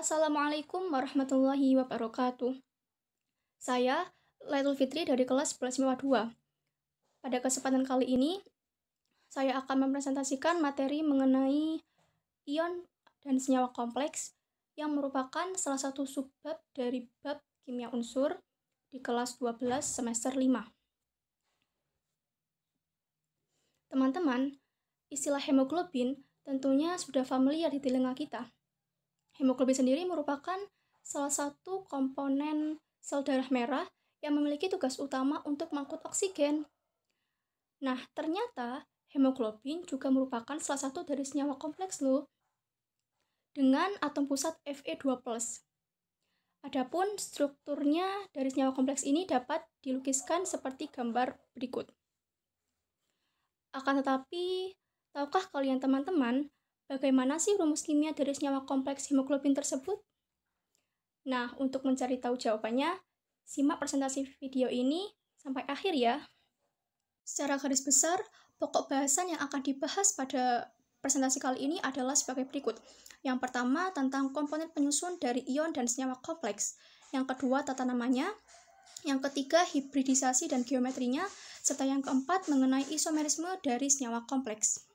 Assalamualaikum warahmatullahi wabarakatuh. Saya Lailatul Fitri dari kelas 11 MIPA 2. Pada kesempatan kali ini, saya akan mempresentasikan materi mengenai ion dan senyawa kompleks yang merupakan salah satu subbab dari bab kimia unsur di kelas 12 semester 5. Teman-teman, istilah hemoglobin tentunya sudah familiar di telinga kita. Hemoglobin sendiri merupakan salah satu komponen sel darah merah yang memiliki tugas utama untuk mengangkut oksigen. Nah, ternyata hemoglobin juga merupakan salah satu dari senyawa kompleks loh, dengan atom pusat Fe2+. Adapun strukturnya dari senyawa kompleks ini dapat dilukiskan seperti gambar berikut. Akan tetapi, tahukah kalian teman-teman, bagaimana sih rumus kimia dari senyawa kompleks hemoglobin tersebut? Nah, untuk mencari tahu jawabannya, simak presentasi video ini sampai akhir ya. Secara garis besar, pokok bahasan yang akan dibahas pada presentasi kali ini adalah sebagai berikut. Yang pertama, tentang komponen penyusun dari ion dan senyawa kompleks. Yang kedua, tata namanya. Yang ketiga, hibridisasi dan geometrinya. Serta yang keempat, mengenai isomerisme dari senyawa kompleks.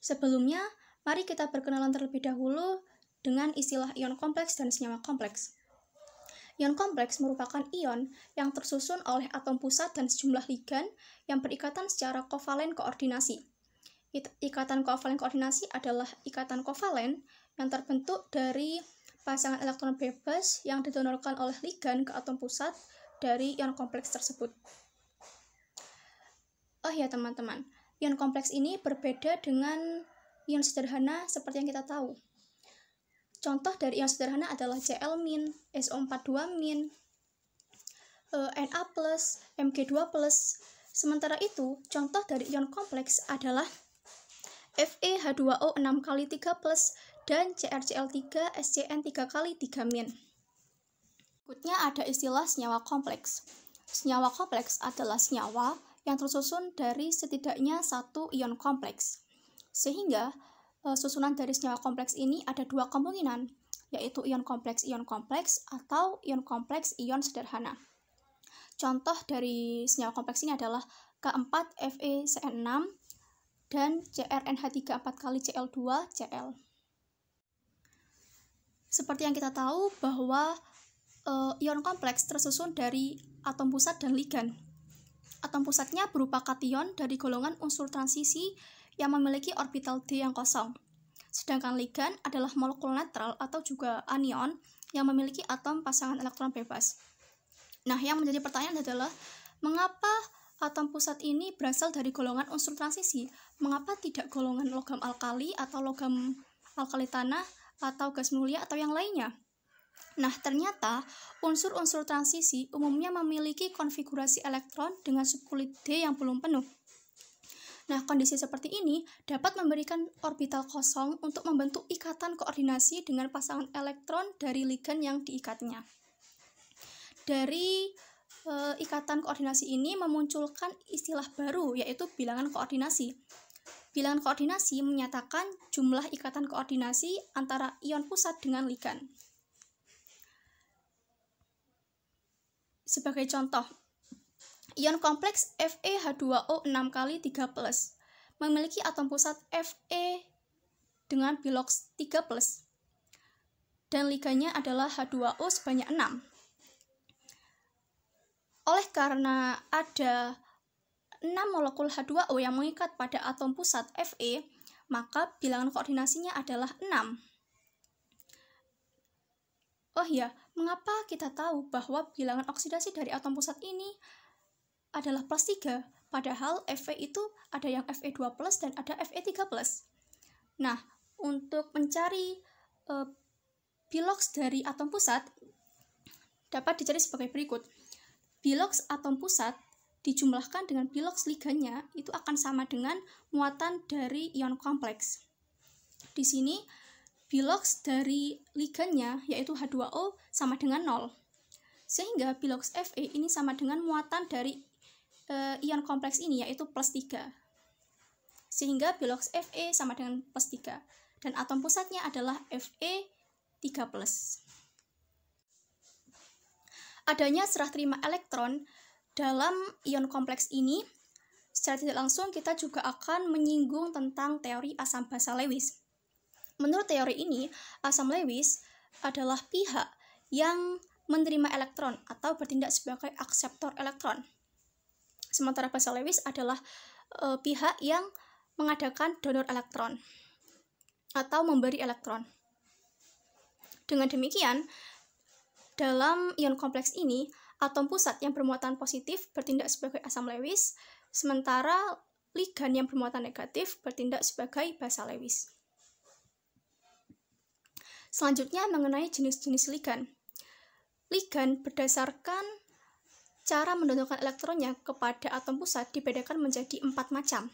Sebelumnya, mari kita berkenalan terlebih dahulu dengan istilah ion kompleks dan senyawa kompleks. Ion kompleks merupakan ion yang tersusun oleh atom pusat dan sejumlah ligan yang berikatan secara kovalen koordinasi. Ikatan kovalen koordinasi adalah ikatan kovalen yang terbentuk dari pasangan elektron bebas yang didonorkan oleh ligan ke atom pusat dari ion kompleks tersebut. Oh ya teman-teman, ion kompleks ini berbeda dengan ion sederhana seperti yang kita tahu. Contoh dari ion sederhana adalah Cl-, SO42-, Na+, Mg2+. Sementara itu, contoh dari ion kompleks adalah FeH2O 6 kali 3+, dan CrCl3 SCN 3 kali 3-. Berikutnya ada istilah senyawa kompleks. Senyawa kompleks adalah senyawa yang tersusun dari setidaknya satu ion kompleks. Sehingga susunan dari senyawa kompleks ini ada dua kemungkinan, yaitu ion kompleks atau ion kompleks ion sederhana. Contoh dari senyawa kompleks ini adalah K4FeCN6 dan CrNH3 4 kali Cl2Cl. Seperti yang kita tahu bahwa ion kompleks tersusun dari atom pusat dan ligan. Atom pusatnya berupa kation dari golongan unsur transisi yang memiliki orbital D yang kosong. Sedangkan ligan adalah molekul netral atau juga anion yang memiliki atom pasangan elektron bebas. Nah, yang menjadi pertanyaan adalah, mengapa atom pusat ini berasal dari golongan unsur transisi? Mengapa tidak golongan logam alkali atau logam alkali tanah atau gas mulia atau yang lainnya? Nah, ternyata unsur-unsur transisi umumnya memiliki konfigurasi elektron dengan subkulit D yang belum penuh. Nah, kondisi seperti ini dapat memberikan orbital kosong untuk membentuk ikatan koordinasi dengan pasangan elektron dari ligan yang diikatnya. Dari ikatan koordinasi ini memunculkan istilah baru, yaitu bilangan koordinasi. Bilangan koordinasi menyatakan jumlah ikatan koordinasi antara ion pusat dengan ligan. Sebagai contoh, ion kompleks FeH2O 6 kali 3+, memiliki atom pusat Fe dengan bilox 3+, dan ligannya adalah H2O sebanyak 6. Oleh karena ada 6 molekul H2O yang mengikat pada atom pusat Fe, maka bilangan koordinasinya adalah 6. Oh ya, mengapa kita tahu bahwa bilangan oksidasi dari atom pusat ini adalah +3, padahal Fe itu ada yang Fe2+ dan ada Fe3+. Nah, untuk mencari bilox dari atom pusat dapat dicari sebagai berikut. Bilox atom pusat dijumlahkan dengan bilox ligannya itu akan sama dengan muatan dari ion kompleks. Di sini bilox dari ligannya yaitu H2O sama dengan 0. Sehingga bilox Fe ini sama dengan muatan dari ion kompleks ini yaitu +3. Sehingga bilox Fe sama dengan +3. dan atom pusatnya adalah Fe3+. Adanya serah terima elektron dalam ion kompleks ini, secara tidak langsung kita juga akan menyinggung tentang teori asam basa Lewis. Menurut teori ini, asam Lewis adalah pihak yang menerima elektron atau bertindak sebagai akseptor elektron. Sementara basa Lewis adalah pihak yang mengadakan donor elektron atau memberi elektron. Dengan demikian, dalam ion kompleks ini, atom pusat yang bermuatan positif bertindak sebagai asam Lewis, sementara ligan yang bermuatan negatif bertindak sebagai basa Lewis. Selanjutnya mengenai jenis-jenis ligan. Ligan berdasarkan cara mendonorkan elektronnya kepada atom pusat dibedakan menjadi 4 macam,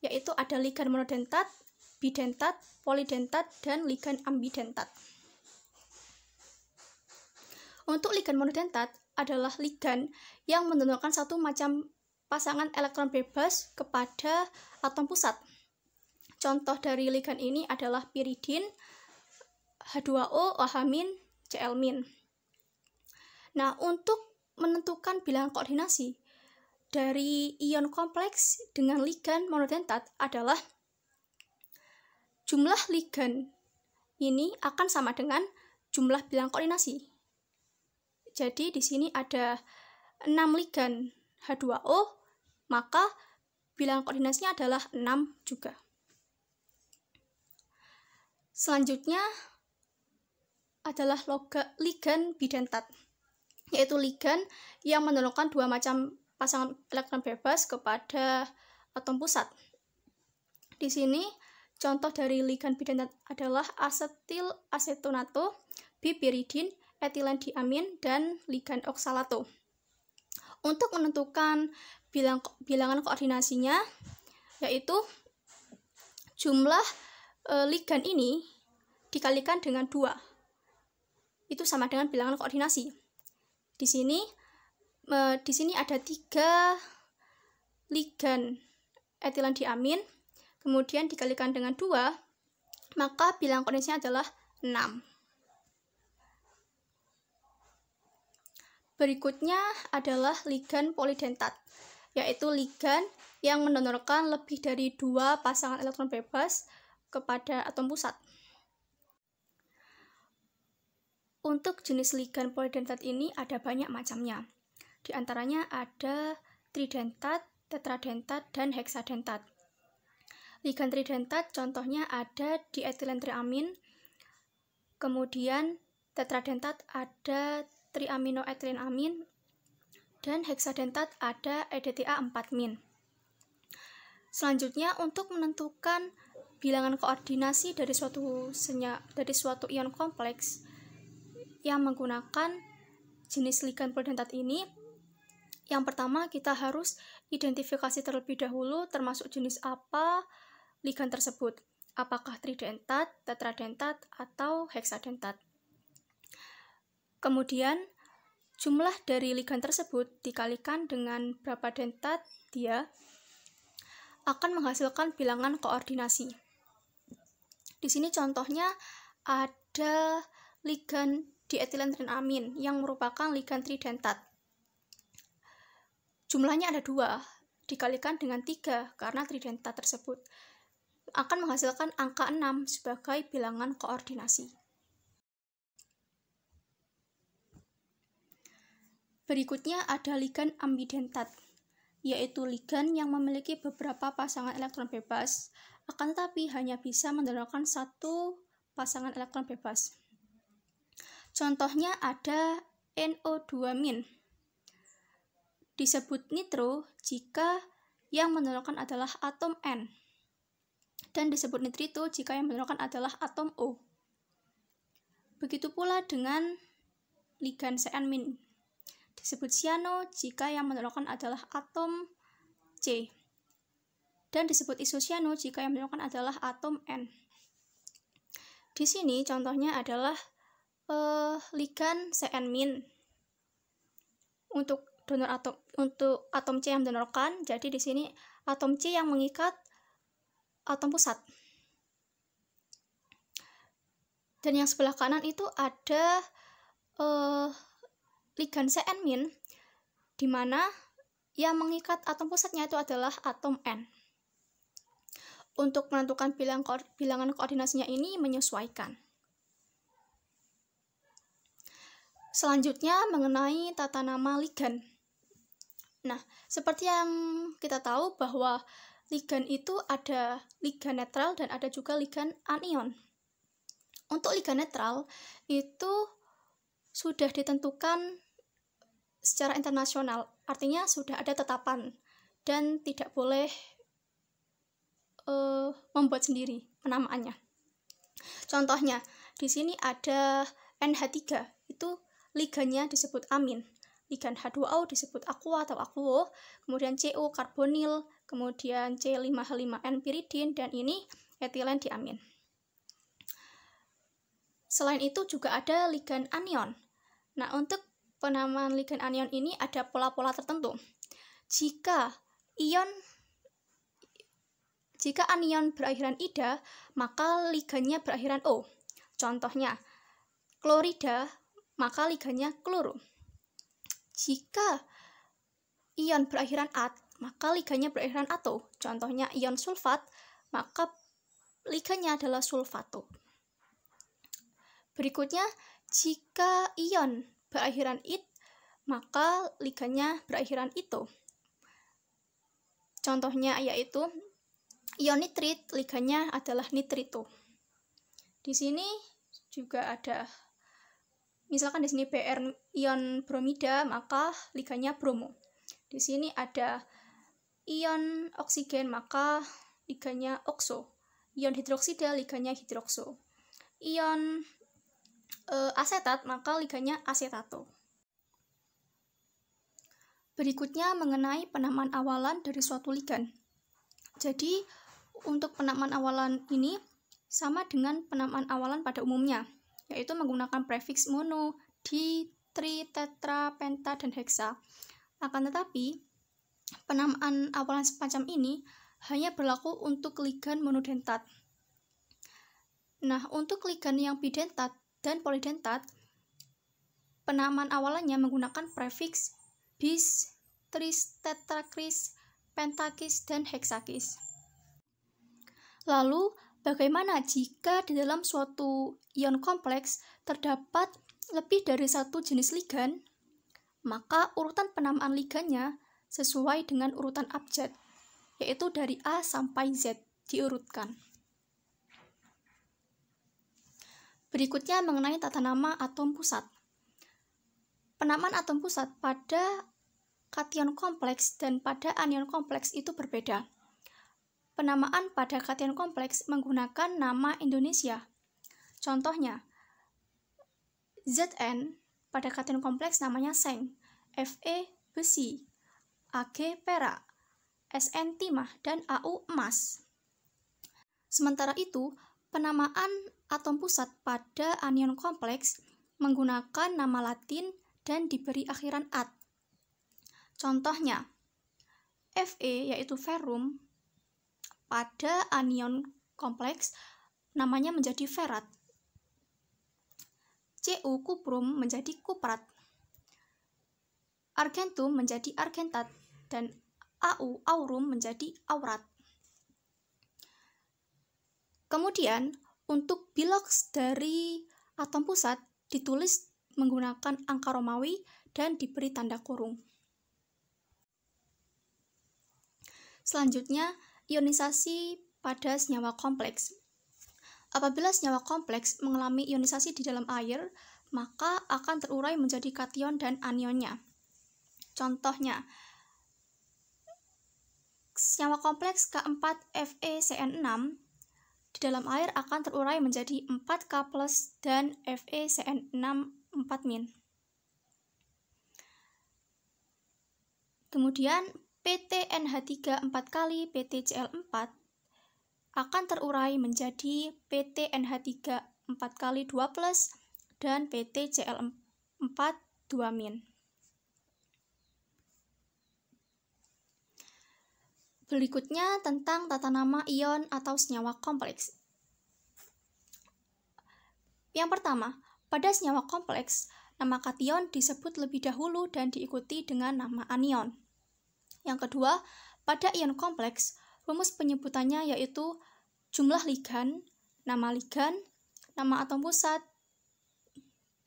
yaitu ada ligan monodentat, bidentat, polidentat, dan ligan ambidentat. Untuk ligan monodentat adalah ligan yang mendonorkan satu macam pasangan elektron bebas kepada atom pusat. Contoh dari ligan ini adalah piridin, H2O, OH-, Cl-. Nah, untuk menentukan bilangan koordinasi dari ion kompleks dengan ligan monodentat adalah jumlah ligan ini akan sama dengan jumlah bilangan koordinasi. Jadi di sini ada 6 ligan H2O, maka bilangan koordinasinya adalah 6 juga. Selanjutnya adalah ligan bidentat, yaitu ligan yang mendonorkan 2 macam pasangan elektron bebas kepada atom pusat. Di sini contoh dari ligan bidentat adalah asetil asetonato, bipiridin, etilen diamin, dan ligan oksalato. Untuk menentukan bilangan koordinasinya, yaitu jumlah ligan ini dikalikan dengan 2. Itu sama dengan bilangan koordinasi. Di sini ada 3 ligan etilen diamin, kemudian dikalikan dengan 2, maka bilangan koordinasinya adalah 6. Berikutnya adalah ligan polidentat, yaitu ligan yang mendonorkan lebih dari 2 pasangan elektron bebas kepada atom pusat. Untuk jenis ligan polidentat ini ada banyak macamnya. Di antaranya ada tridentat, tetradentat, dan heksadentat. Ligan tridentat contohnya ada dietilen triamin, kemudian tetradentat ada triaminoetilenamin, dan heksadentat ada EDTA 4-. Selanjutnya, untuk menentukan bilangan koordinasi dari suatu ion kompleks yang menggunakan jenis ligan polidentat ini, yang pertama kita harus identifikasi terlebih dahulu termasuk jenis apa ligan tersebut, apakah tridentat, tetradentat, atau heksadentat. Kemudian, jumlah dari ligan tersebut dikalikan dengan berapa dentat dia akan menghasilkan bilangan koordinasi. Di sini contohnya ada ligan dietilen triamin yang merupakan ligan tridentat. Jumlahnya ada 2, dikalikan dengan 3 karena tridentat tersebut akan menghasilkan angka 6 sebagai bilangan koordinasi. Berikutnya ada ligan ambidentat, yaitu ligan yang memiliki beberapa pasangan elektron bebas, akan tetapi hanya bisa mendonorkan 1 pasangan elektron bebas. Contohnya ada NO2-. Disebut nitro jika yang mendonorkan adalah atom N, dan disebut nitrito jika yang mendonorkan adalah atom O. Begitu pula dengan ligan Cn-. Disebut cyano jika yang mendonorkan adalah atom C, dan disebut isocyano jika yang mendonorkan adalah atom N. Di sini contohnya adalah ligan Cn-. Untuk atom C yang mendonorkan, jadi di sini atom C yang mengikat atom pusat. Dan yang sebelah kanan itu ada ligan Cn-, di mana yang mengikat atom pusatnya itu adalah atom N. Untuk menentukan bilangan koordinasinya ini menyesuaikan. Selanjutnya mengenai tata nama ligan. Nah, seperti yang kita tahu bahwa ligan itu ada ligan netral dan ada juga ligan anion. Untuk ligan netral itu sudah ditentukan secara internasional, artinya sudah ada tetapan dan tidak boleh membuat sendiri penamaannya. Contohnya, di sini ada NH3, itu ligannya disebut amin. Ligan H2O disebut aqua atau aquo, kemudian CO karbonil, kemudian C5H5N piridin, dan ini etilen diamin. Selain itu juga ada ligan anion. Nah, untuk penamaan ligan anion ini ada pola-pola tertentu. Jika anion berakhiran ida, maka ligannya berakhiran O. Contohnya, klorida, maka ligannya kloro. Jika ion berakhiran at, maka ligannya berakhiran ato. Contohnya ion sulfat, maka ligannya adalah sulfato. Berikutnya, jika ion berakhiran it, maka ligannya berakhiran ito. Contohnya yaitu ion nitrit, ligannya adalah nitrito. Di sini juga ada, misalkan di sini Br ion bromida, maka ligannya bromo. Di sini ada ion oksigen, maka ligannya okso. Ion hidroksida, ligannya hidrokso. Ion asetat, maka ligannya asetato. Berikutnya mengenai penamaan awalan dari suatu ligan. Jadi, untuk penamaan awalan ini sama dengan penamaan awalan pada umumnya, yaitu menggunakan prefiks mono, di, tri, tetra, penta, dan heksa. Akan tetapi, penamaan awalan semacam ini hanya berlaku untuk ligan monodentat. Nah, untuk ligan yang bidentat dan polidentat, penamaan awalannya menggunakan prefiks bis, tris, tetrakris, pentakis, dan heksakis. Lalu, bagaimana jika di dalam suatu ion kompleks terdapat lebih dari satu jenis ligan? Maka urutan penamaan ligannya sesuai dengan urutan abjad, yaitu dari A sampai Z diurutkan. Berikutnya mengenai tata nama atom pusat. Penamaan atom pusat pada kation kompleks dan pada anion kompleks itu berbeda. Penamaan pada kation kompleks menggunakan nama Indonesia. Contohnya, Zn pada kation kompleks namanya seng, Fe besi, Ag perak, Sn timah, dan Au emas. Sementara itu, penamaan atom pusat pada anion kompleks menggunakan nama Latin dan diberi akhiran -at. Contohnya, Fe yaitu ferrum pada anion kompleks namanya menjadi ferat. Cu kuprum menjadi kuprat. Argentum menjadi argentat dan Au aurum menjadi aurat. Kemudian, untuk bilogs dari atom pusat ditulis menggunakan angka Romawi dan diberi tanda kurung. Selanjutnya, ionisasi pada senyawa kompleks. Apabila senyawa kompleks mengalami ionisasi di dalam air, maka akan terurai menjadi kation dan anionnya. Contohnya, senyawa kompleks K4FeCN6 di dalam air akan terurai menjadi 4K+ dan FeCN6 4-. Kemudian PtNH3 4 kali PtCl4 akan terurai menjadi PtNH3 4 kali 2+ dan PtCl4 2-. Berikutnya tentang tata nama ion atau senyawa kompleks. Yang pertama, pada senyawa kompleks, nama kation disebut lebih dahulu dan diikuti dengan nama anion. Yang kedua, pada ion kompleks, rumus penyebutannya yaitu jumlah ligan, nama atom pusat,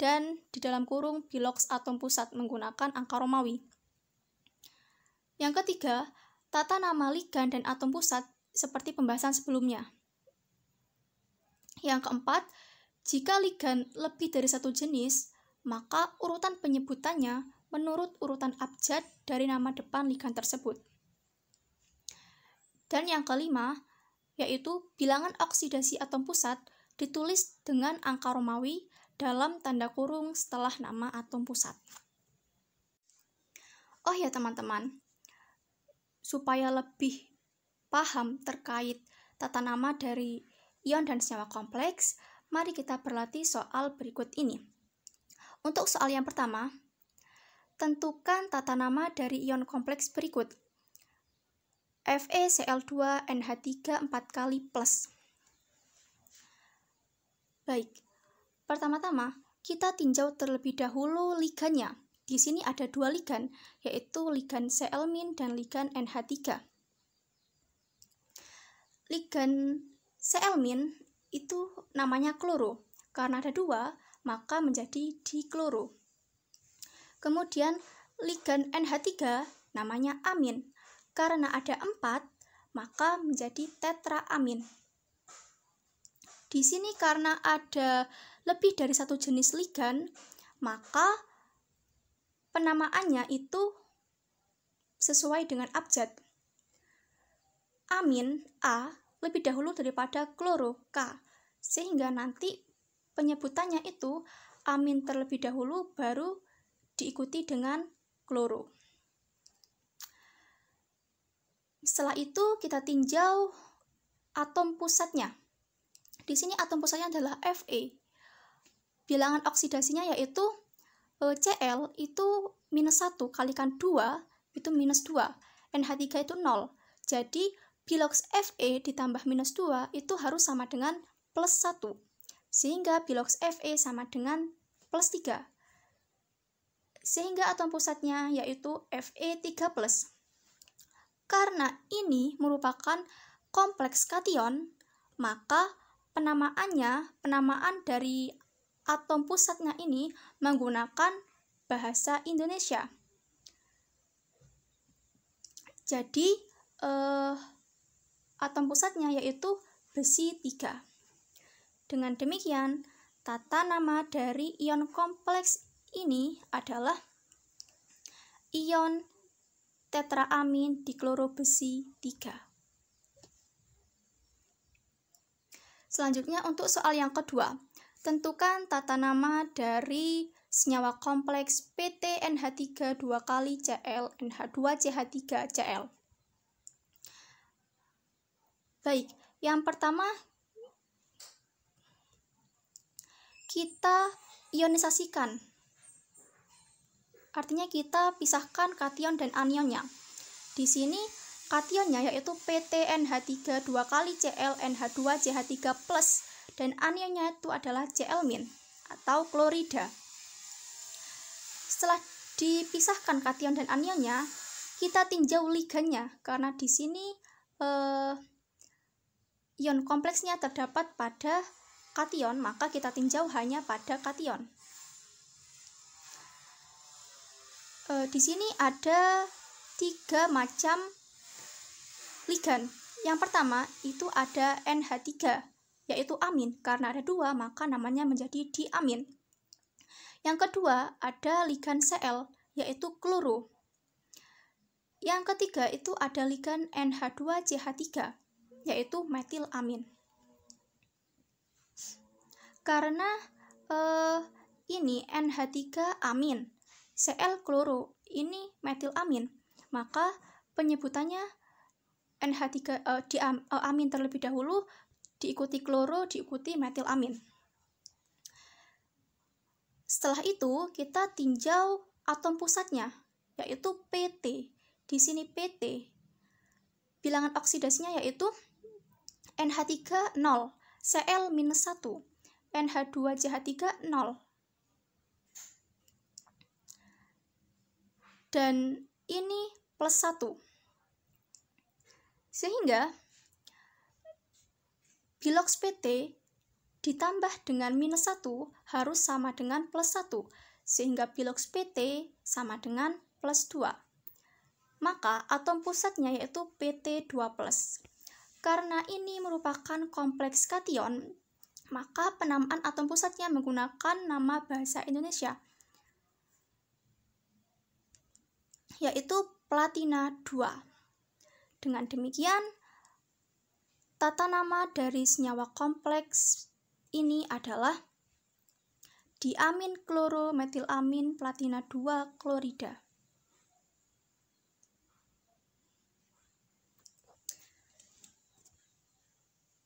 dan di dalam kurung biloks atom pusat menggunakan angka Romawi. Yang ketiga, tata nama ligan dan atom pusat seperti pembahasan sebelumnya. Yang keempat, jika ligan lebih dari satu jenis, maka urutan penyebutannya menurut urutan abjad dari nama depan ligan tersebut. Dan yang kelima, yaitu bilangan oksidasi atom pusat ditulis dengan angka Romawi dalam tanda kurung setelah nama atom pusat. Oh ya teman-teman, supaya lebih paham terkait tata nama dari ion dan senyawa kompleks, mari kita berlatih soal berikut ini. Untuk soal yang pertama, tentukan tata nama dari ion kompleks berikut. FeCl2NH3 4 kali plus. Baik, pertama-tama kita tinjau terlebih dahulu ligannya. Di sini ada dua ligan, yaitu ligan Cl- dan ligan NH3. Ligan Cl- itu namanya kloro. Karena ada dua, maka menjadi dikloro. Kemudian ligan NH3 namanya amin. Karena ada 4, maka menjadi tetraamin. Di sini karena ada lebih dari satu jenis ligan, maka penamaannya itu sesuai dengan abjad. Amin A lebih dahulu daripada kloro K, sehingga nanti penyebutannya itu amin terlebih dahulu baru diikuti dengan kloro. Setelah itu kita tinjau atom pusatnya. Di sini atom pusatnya adalah Fe. Bilangan oksidasinya yaitu Cl itu -1 kalikan 2 itu -2. NH3 itu 0. Jadi biloks Fe ditambah -2 itu harus sama dengan +1. Sehingga biloks Fe sama dengan +3. Sehingga atom pusatnya yaitu Fe3+. Karena ini merupakan kompleks kation, maka penamaan dari atom pusatnya ini menggunakan bahasa Indonesia. Jadi, atom pusatnya yaitu besi 3. Dengan demikian, tata nama dari ion kompleks ini adalah ion tetraamin dikloro besi 3. Selanjutnya untuk soal yang kedua, tentukan tata nama dari senyawa kompleks PTNH3 2 kali Cl NH2CH3 Cl. Baik, yang pertama kita ionisasikan. Artinya kita pisahkan kation dan anionnya. Di sini kationnya yaitu PTNH3 2 kali Cl NH2CH3+, dan anionnya itu adalah Cl- atau klorida. Setelah dipisahkan kation dan anionnya, kita tinjau ligannya karena di sini ion kompleksnya terdapat pada kation, maka kita tinjau hanya pada kation. Di sini ada 3 macam ligan. Yang pertama itu ada NH3, yaitu amin. Karena ada 2, maka namanya menjadi diamin. Yang kedua ada ligan Cl, yaitu kloro. Yang ketiga itu ada ligan NH2CH3, yaitu metilamin. Karena ini NH3 amin, Cl kloro, ini metilamin, maka penyebutannya NH3 amin terlebih dahulu, diikuti kloro, diikuti metilamin. Setelah itu kita tinjau atom pusatnya, yaitu PT. Di sini PT, bilangan oksidasinya yaitu NH3 0, Cl -1. NH2CH3 0. Dan ini plus 1. Sehingga bilox PT ditambah dengan minus 1 harus sama dengan plus 1. Sehingga bilox PT sama dengan plus 2. Maka atom pusatnya yaitu PT2+. Karena ini merupakan kompleks kation, maka penamaan atom pusatnya menggunakan nama bahasa Indonesia, yaitu platina 2. Dengan demikian, tata nama dari senyawa kompleks ini adalah diamin klorometilamin platina 2 klorida.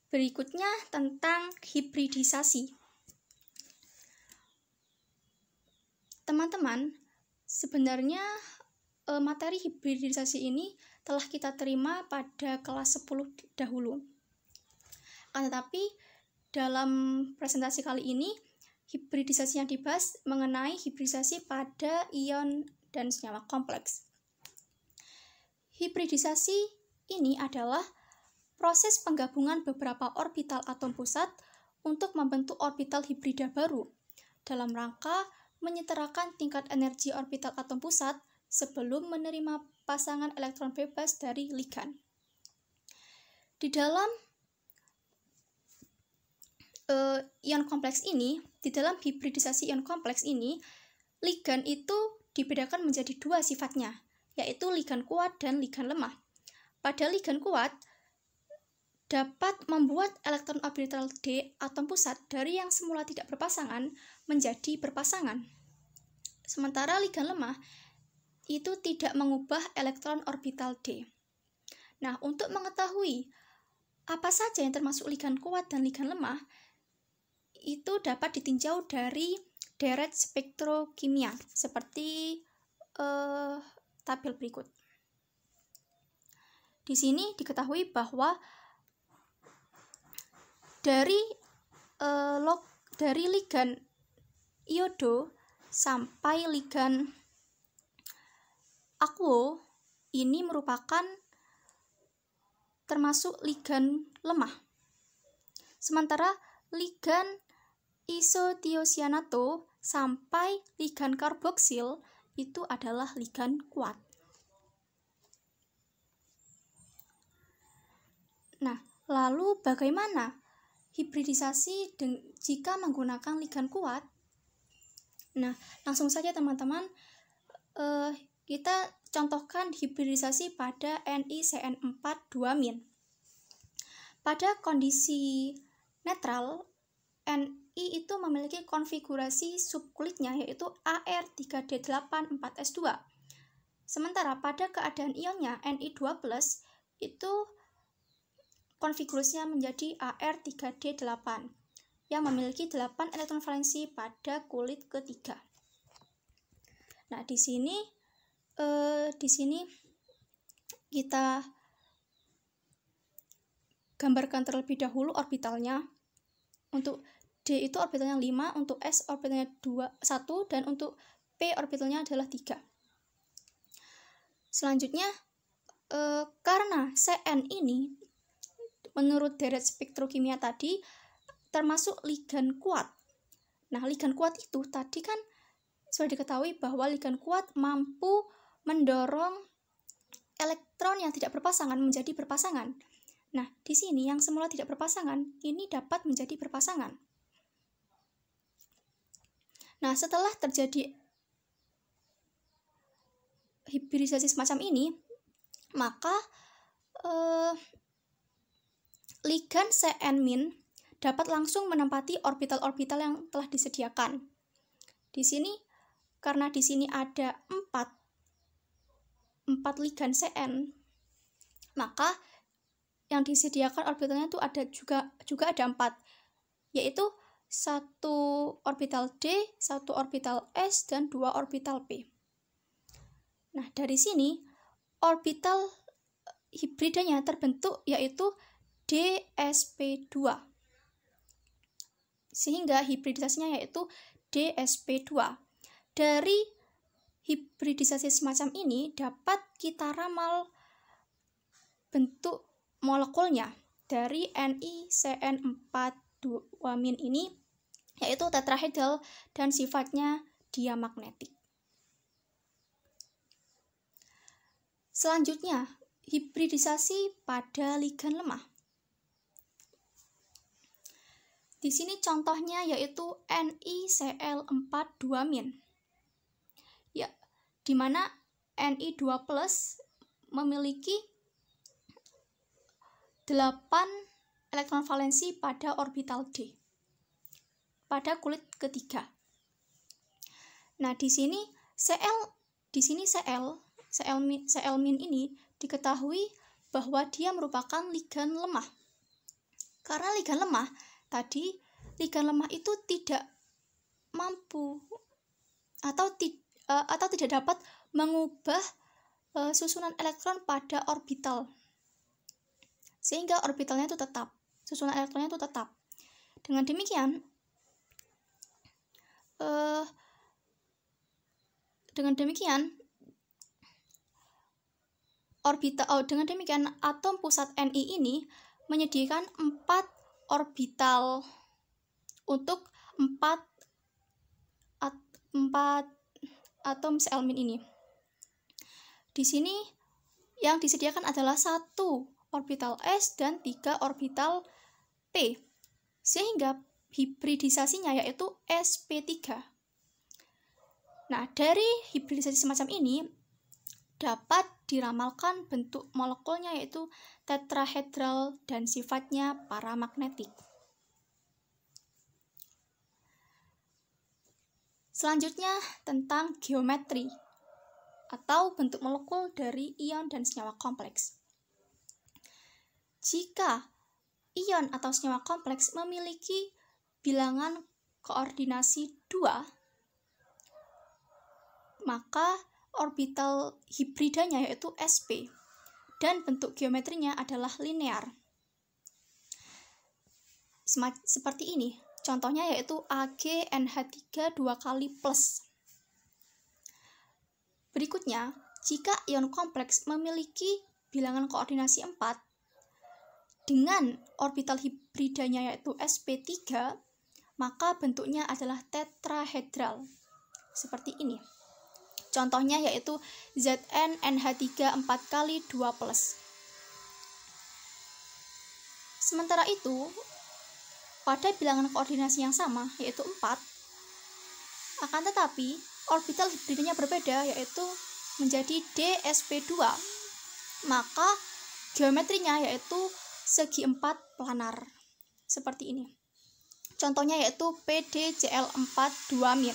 Berikutnya tentang hibridisasi. Teman-teman, sebenarnya materi hibridisasi ini telah kita terima pada kelas 10 dahulu. Tetapi dalam presentasi kali ini, hibridisasi yang dibahas mengenai hibridisasi pada ion dan senyawa kompleks. Hibridisasi ini adalah proses penggabungan beberapa orbital atom pusat untuk membentuk orbital hibrida baru dalam rangka menyetarakan tingkat energi orbital atom pusat sebelum menerima pasangan elektron bebas dari ligan. Di dalam ion kompleks ini, di dalam hibridisasi ion kompleks ini, ligan itu dibedakan menjadi dua sifatnya, yaitu ligan kuat dan ligan lemah. Pada ligan kuat, dapat membuat elektron orbital D atom pusat dari yang semula tidak berpasangan menjadi berpasangan. Sementara ligan lemah itu tidak mengubah elektron orbital D. Nah, untuk mengetahui apa saja yang termasuk ligan kuat dan ligan lemah, itu dapat ditinjau dari deret spektrokimia seperti tabel berikut. Di sini diketahui bahwa dari ligan iodo sampai ligan aquo ini merupakan termasuk ligan lemah. Sementara ligan isotiosianato sampai ligan karboksil itu adalah ligan kuat. Nah, lalu bagaimana hibridisasi jika menggunakan ligan kuat? Nah, langsung saja teman-teman, kita contohkan hibridisasi pada NiCN4 2-. Pada kondisi netral, Ni itu memiliki konfigurasi subkulitnya yaitu Ar3D8 4s2. Sementara pada keadaan ionnya Ni2+, itu konfigurasinya menjadi Ar3D8 yang memiliki 8 elektron valensi pada kulit ketiga. Nah, di sini kita gambarkan terlebih dahulu orbitalnya. Untuk D itu orbitalnya 5, untuk S orbitalnya 1, dan untuk P orbitalnya adalah 3. Selanjutnya, karena Cn ini menurut deret spektrokimia tadi termasuk ligan kuat. Nah, ligan kuat itu tadi kan sudah diketahui bahwa ligan kuat mampu mendorong elektron yang tidak berpasangan menjadi berpasangan. Nah, di sini yang semula tidak berpasangan ini dapat menjadi berpasangan. Nah, setelah terjadi hibridisasi semacam ini, maka ligan Cn- dapat langsung menempati orbital-orbital yang telah disediakan. Di sini, karena di sini ada 4 ligan Cn, maka yang disediakan orbitalnya itu ada juga ada 4, yaitu 1 orbital D, 1 orbital S, dan 2 orbital P. Nah, dari sini orbital hibridanya terbentuk yaitu DsP2. sehingga hibridisasinya yaitu DsP2. Dari hibridisasi semacam ini dapat kita ramal bentuk molekulnya dari NiCN4 ini, yaitu tetrahedral dan sifatnya diamagnetik. Selanjutnya, hibridisasi pada ligan lemah. Di sini contohnya yaitu NiCl4 ya, di mana Ni2+ memiliki 8 elektron valensi pada orbital D pada kulit ketiga. Nah, di sini Cl- ini diketahui bahwa dia merupakan ligan lemah. Karena ligan lemah itu tidak mampu atau tidak dapat mengubah susunan elektron pada orbital, sehingga orbitalnya itu tetap, susunan elektronnya itu tetap. Dengan demikian atom pusat Ni ini menyediakan 4 orbital untuk 4 atom Cl- ini. Di sini yang disediakan adalah 1 orbital S dan 3 orbital P, sehingga hibridisasinya yaitu sp3. Nah, dari hibridisasi semacam ini dapat diramalkan bentuk molekulnya yaitu tetrahedral dan sifatnya paramagnetik. Selanjutnya tentang geometri atau bentuk molekul dari ion dan senyawa kompleks. Jika ion atau senyawa kompleks memiliki bilangan koordinasi 2, maka orbital hibridanya yaitu sp, dan bentuk geometrinya adalah linear. Seperti ini, contohnya yaitu AgNH3 2 kali plus. Berikutnya, jika ion kompleks memiliki bilangan koordinasi 4, dengan orbital hibridanya yaitu sp3, maka bentuknya adalah tetrahedral, seperti ini. Contohnya yaitu ZnNH3 4 kali 2+. Sementara itu, pada bilangan koordinasi yang sama yaitu 4, akan tetapi orbital hibridanya berbeda yaitu menjadi DsP2, maka geometrinya yaitu segi 4 planar, seperti ini. Contohnya yaitu PdCl4 2-.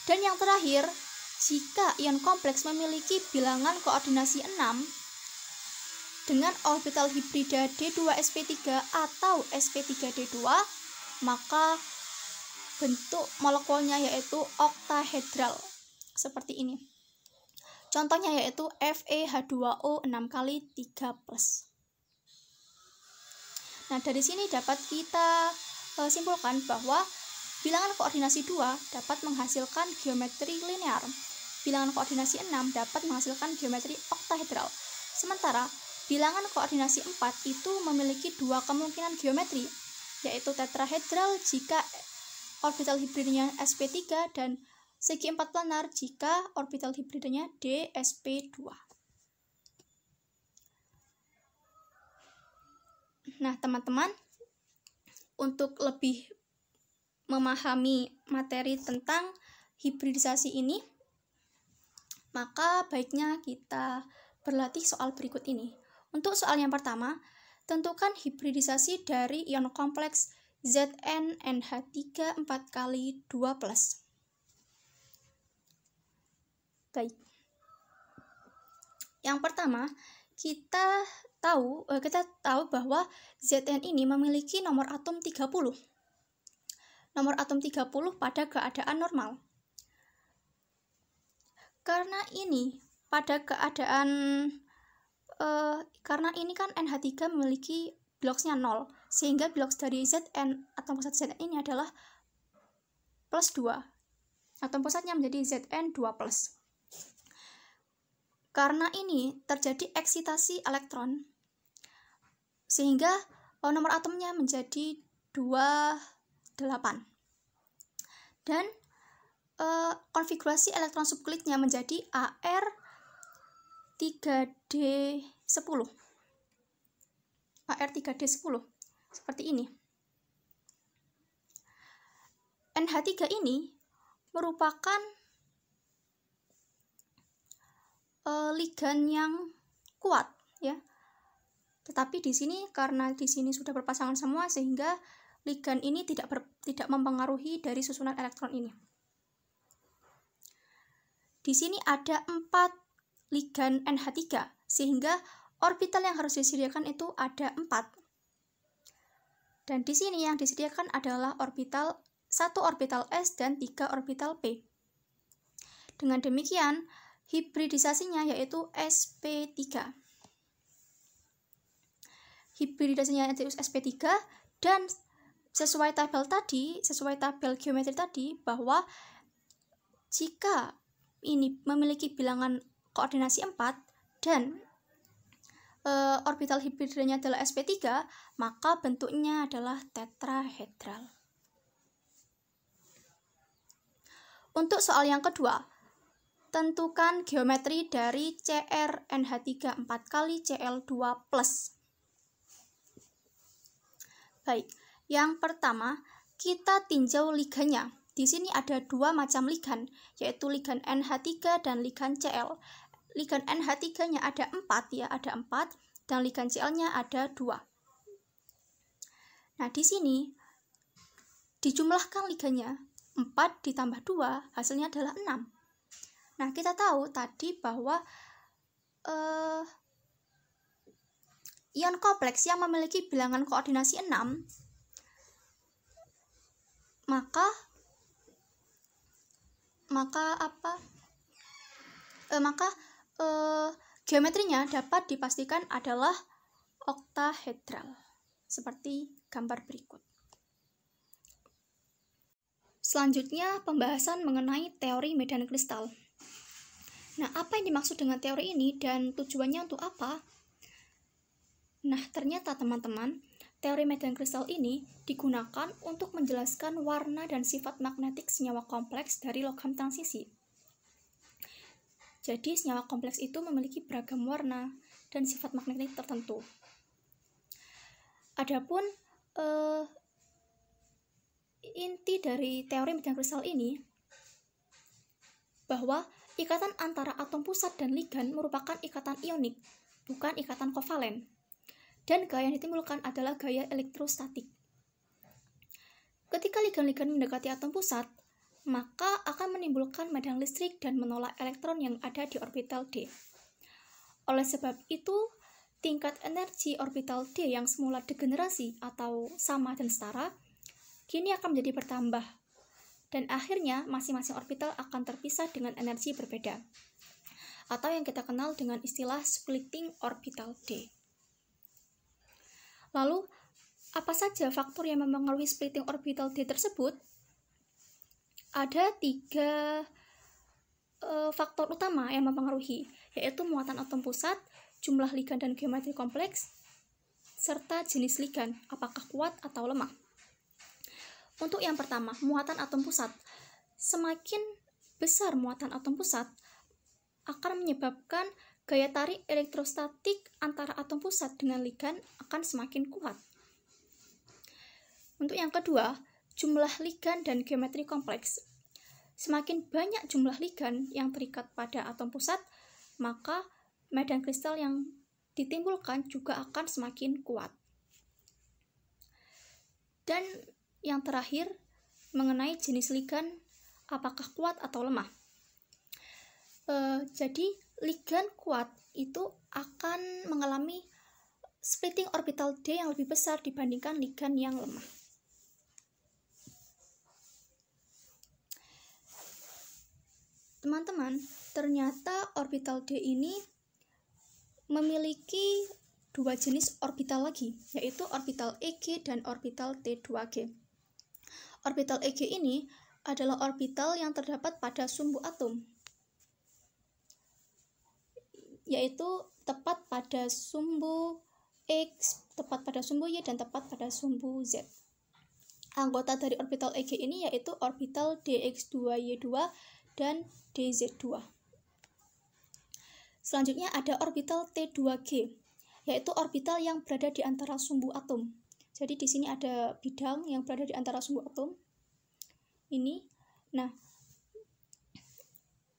Dan yang terakhir, jika ion kompleks memiliki bilangan koordinasi 6 dengan orbital hibrida D2sp3 atau sp3d2, maka bentuk molekulnya yaitu oktahedral, seperti ini. Contohnya yaitu FeH2O 6 kali 3+. Nah, dari sini dapat kita simpulkan bahwa bilangan koordinasi 2 dapat menghasilkan geometri linear. Bilangan koordinasi 6 dapat menghasilkan geometri oktahedral. Sementara bilangan koordinasi 4 itu memiliki 2 kemungkinan geometri, yaitu tetrahedral jika orbital hibridnya sp3 dan segi 4 planar jika orbital hibridnya dsp2. Nah, teman-teman, untuk lebih memahami materi tentang hibridisasi ini, maka baiknya kita berlatih soal berikut ini. Untuk soal yang pertama, tentukan hibridisasi dari ion kompleks ZnNH3 4 kali 2+. Baik. Yang pertama, kita tahu bahwa Zn ini memiliki nomor atom 30. Nomor atom 30 pada keadaan normal. Karena ini kan NH3 memiliki Biloxnya 0, sehingga bilox dari Zn, atom pusat Zn ini adalah plus 2. Atom pusatnya menjadi Zn2+. Karena ini terjadi eksitasi elektron, sehingga nomor atomnya menjadi 28. Dan konfigurasi elektron subkliknya menjadi Ar3D10. Ar3D10 seperti ini. NH3 ini merupakan ligan yang kuat, ya. Tetapi di sini karena di sini sudah berpasangan semua, sehingga ligan ini tidak mempengaruhi dari susunan elektron ini. Di sini ada 4 ligan NH3, sehingga orbital yang harus disediakan itu ada 4. Dan di sini yang disediakan adalah 1 orbital S dan 3 orbital P. Dengan demikian, hibridisasinya yaitu sp3. Hibridisasinya yaitu sp3, dan sesuai tabel geometri tadi, bahwa jika ini memiliki bilangan koordinasi 4 dan orbital hibridanya adalah sp3, maka bentuknya adalah tetrahedral. Untuk soal yang kedua, tentukan geometri dari CrNH3 4 kali Cl2+. Baik, yang pertama kita tinjau ligannya. Di sini ada 2 macam ligan, yaitu ligan NH3 dan ligan Cl. Ligan NH3-nya ada 4, ya, ada 4, dan ligan Cl-nya ada 2. Nah, di sini dijumlahkan ligannya, 4 ditambah 2, hasilnya adalah 6. Nah, kita tahu tadi bahwa ion kompleks yang memiliki bilangan koordinasi 6, maka geometrinya dapat dipastikan adalah oktahedral, seperti gambar berikut. Selanjutnya, pembahasan mengenai teori medan kristal. Nah, apa yang dimaksud dengan teori ini dan tujuannya untuk apa? Nah, ternyata teman-teman, teori medan kristal ini digunakan untuk menjelaskan warna dan sifat magnetik senyawa kompleks dari logam transisi. Jadi, senyawa kompleks itu memiliki beragam warna dan sifat magnetik tertentu. Adapun inti dari teori medan kristal ini bahwa ikatan antara atom pusat dan ligan merupakan ikatan ionik, bukan ikatan kovalen. Dan gaya yang ditimbulkan adalah gaya elektrostatik. Ketika ligan-ligan mendekati atom pusat, maka akan menimbulkan medan listrik dan menolak elektron yang ada di orbital D. Oleh sebab itu, tingkat energi orbital D yang semula degenerasi atau sama dan setara, kini akan menjadi bertambah. Dan akhirnya, masing-masing orbital akan terpisah dengan energi berbeda, atau yang kita kenal dengan istilah splitting orbital D. Lalu, apa saja faktor yang mempengaruhi splitting orbital D tersebut? Ada 3 faktor utama yang mempengaruhi, yaitu muatan atom pusat, jumlah ligan dan geometri kompleks, serta jenis ligan, apakah kuat atau lemah. Untuk yang pertama, muatan atom pusat. Semakin besar muatan atom pusat, akan menyebabkan gaya tarik elektrostatik antara atom pusat dengan ligan akan semakin kuat. Untuk yang kedua, jumlah ligan dan geometri kompleks. Semakin banyak jumlah ligan yang terikat pada atom pusat, maka medan kristal yang ditimbulkan juga akan semakin kuat. Dan yang terakhir, mengenai jenis ligan, apakah kuat atau lemah. Jadi, ligan kuat itu akan mengalami splitting orbital D yang lebih besar dibandingkan ligan yang lemah. Teman-teman, ternyata orbital D ini memiliki 2 dua jenis orbital lagi, yaitu orbital EG dan orbital T2G. Orbital EG ini adalah orbital yang terdapat pada sumbu atom, yaitu tepat pada sumbu X, tepat pada sumbu Y, dan tepat pada sumbu Z. Anggota dari orbital EG ini yaitu orbital DX2Y2 dan DZ2. Selanjutnya ada orbital T2G, yaitu orbital yang berada di antara sumbu atom. Jadi di sini ada bidang yang berada di antara sumbu atom. Ini. Nah,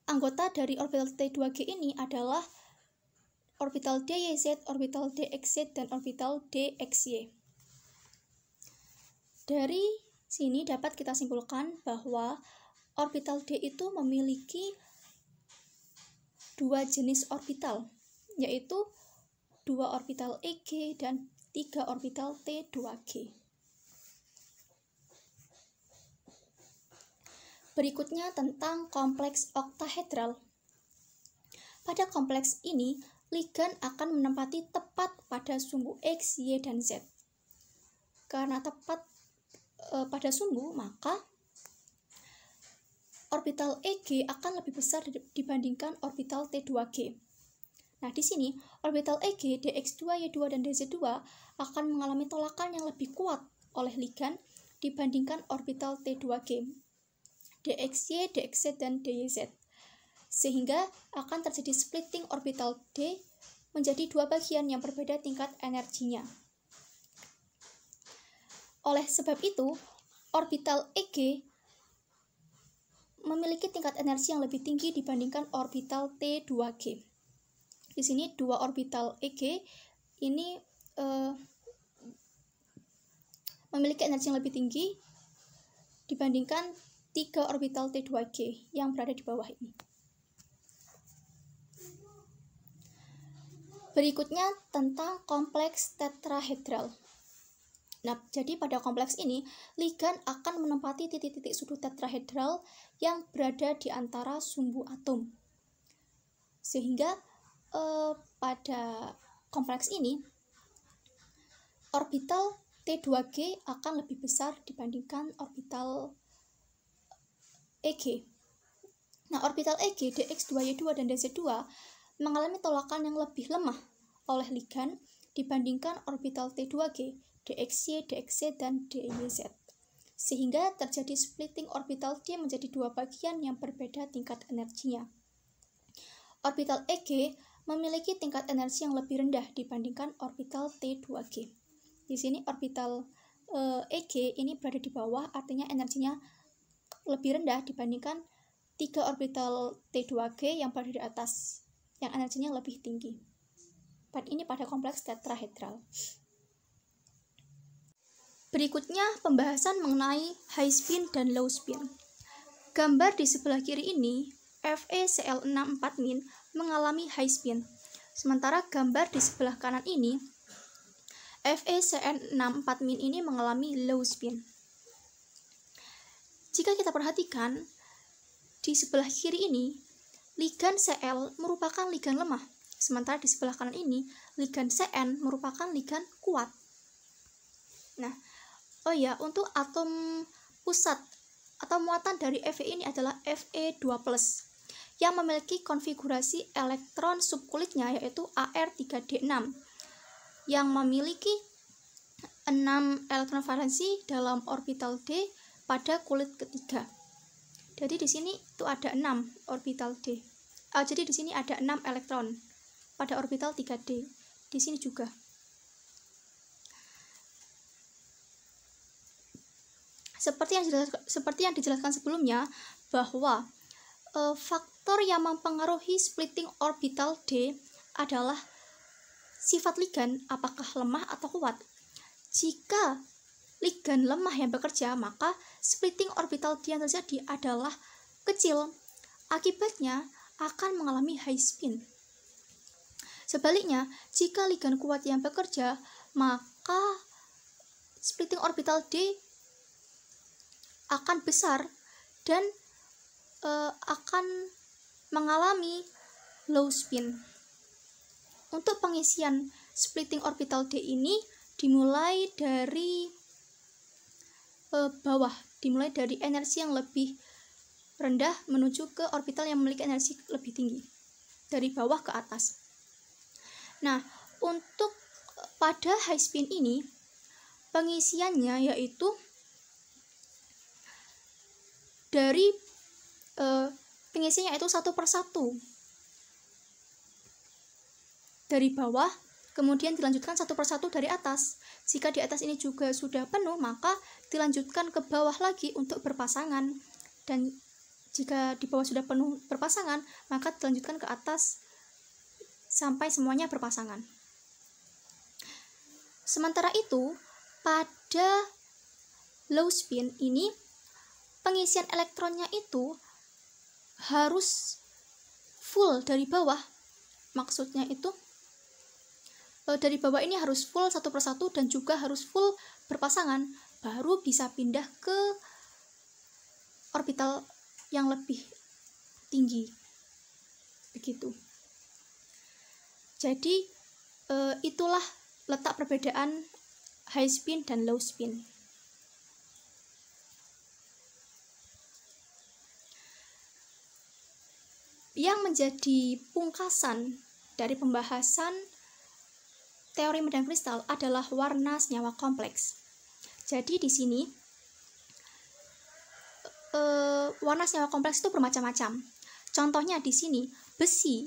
anggota dari orbital T2G ini adalah orbital DYZ, orbital DXZ, dan orbital DXY. Dari sini dapat kita simpulkan bahwa orbital D itu memiliki dua jenis orbital, yaitu 2 orbital EG dan 3 orbital T2G. Berikutnya tentang kompleks oktahedral. Pada kompleks ini, ligan akan menempati tepat pada sumbu X, Y, dan Z. Karena tepat pada sumbu, maka orbital EG akan lebih besar dibandingkan orbital T2G. Nah, di sini orbital EG, DX2, Y2, dan DZ2 akan mengalami tolakan yang lebih kuat oleh ligan dibandingkan orbital T2G, DXY, DXZ, dan DYZ. Sehingga akan terjadi splitting orbital D menjadi dua bagian yang berbeda tingkat energinya. Oleh sebab itu, orbital EG memiliki tingkat energi yang lebih tinggi dibandingkan orbital T2G. Di sini 2 orbital EG ini memiliki energi yang lebih tinggi dibandingkan 3 orbital T2G yang berada di bawah ini. Berikutnya tentang kompleks tetrahedral. Nah, jadi pada kompleks ini, ligan akan menempati titik-titik sudut tetrahedral yang berada di antara sumbu atom. Sehingga pada kompleks ini, orbital T2G akan lebih besar dibandingkan orbital EG. Nah, orbital EG, DX2Y2, dan DZ2 mengalami tolakan yang lebih lemah oleh ligan dibandingkan orbital T2G, DXY, DXZ, dan DYZ. Sehingga terjadi splitting orbital D menjadi dua bagian yang berbeda tingkat energinya. Orbital EG memiliki tingkat energi yang lebih rendah dibandingkan orbital T2G. Di sini orbital EG ini berada di bawah, artinya energinya lebih rendah dibandingkan 3 orbital T2G yang berada di atas, yang energinya lebih tinggi. Ini pada kompleks tetrahedral. Berikutnya pembahasan mengenai high spin dan low spin. Gambar di sebelah kiri ini, FeCl64- mengalami high spin. Sementara gambar di sebelah kanan ini, FeCN64- ini mengalami low spin. Jika kita perhatikan, di sebelah kiri ini, ligan Cl merupakan ligan lemah. Sementara di sebelah kanan ini, ligan Cn merupakan ligan kuat. Nah, untuk atom pusat atau muatan dari Fe ini adalah Fe2+, yang memiliki konfigurasi elektron subkulitnya yaitu Ar3D6, yang memiliki 6 elektron valensi dalam orbital D pada kulit ketiga. Jadi di sini itu ada 6 orbital D. Jadi di sini ada 6 elektron pada orbital 3D. Di sini juga. Seperti yang dijelaskan sebelumnya, bahwa faktor yang mempengaruhi splitting orbital D adalah sifat ligan, apakah lemah atau kuat. Jika ligan lemah yang bekerja, maka splitting orbital D yang terjadi adalah kecil. Akibatnya akan mengalami high spin. Sebaliknya, jika ligan kuat yang bekerja, maka splitting orbital D akan besar dan akan mengalami low spin. Untuk pengisian splitting orbital D ini dimulai dari bawah, dimulai dari energi yang lebih rendah menuju ke orbital yang memiliki energi lebih tinggi, dari bawah ke atas. Nah, untuk pada high spin ini pengisiannya yaitu dari pengisiannya itu satu persatu dari bawah, kemudian dilanjutkan satu persatu dari atas. Jika di atas ini juga sudah penuh, maka dilanjutkan ke bawah lagi untuk berpasangan, dan jika di bawah sudah penuh berpasangan, maka dilanjutkan ke atas sampai semuanya berpasangan. Sementara itu, pada low spin ini pengisian elektronnya itu harus full dari bawah. Maksudnya itu dari bawah ini harus full satu persatu dan juga harus full berpasangan, baru bisa pindah ke orbital yang lebih tinggi. Begitu. Jadi itulah letak perbedaan high spin dan low spin. Yang menjadi pungkasan dari pembahasan teori medan kristal adalah warna senyawa kompleks. Jadi di sini warna senyawa kompleks itu bermacam-macam. Contohnya di sini besi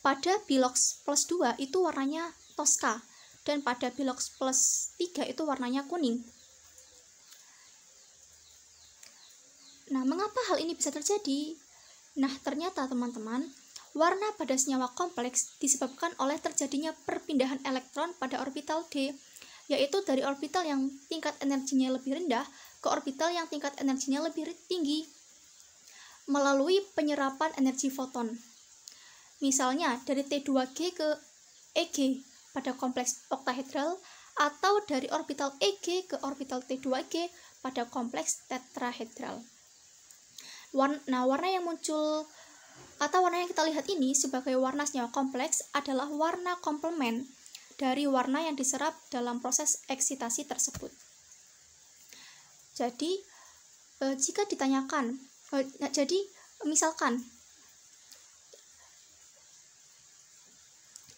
pada Bilox plus 2 itu warnanya Tosca, dan pada Bilox plus 3 itu warnanya kuning. Nah, mengapa hal ini bisa terjadi? Nah, ternyata teman-teman, warna pada senyawa kompleks disebabkan oleh terjadinya perpindahan elektron pada orbital D, yaitu dari orbital yang tingkat energinya lebih rendah ke orbital yang tingkat energinya lebih tinggi, melalui penyerapan energi foton. Misalnya, dari T2G ke EG pada kompleks oktahedral, atau dari orbital EG ke orbital T2G pada kompleks tetrahedral. Nah, warna yang muncul atau warna yang kita lihat ini sebagai warna senyawa kompleks adalah warna komplement dari warna yang diserap dalam proses eksitasi tersebut. Jadi, jika ditanyakan, misalkan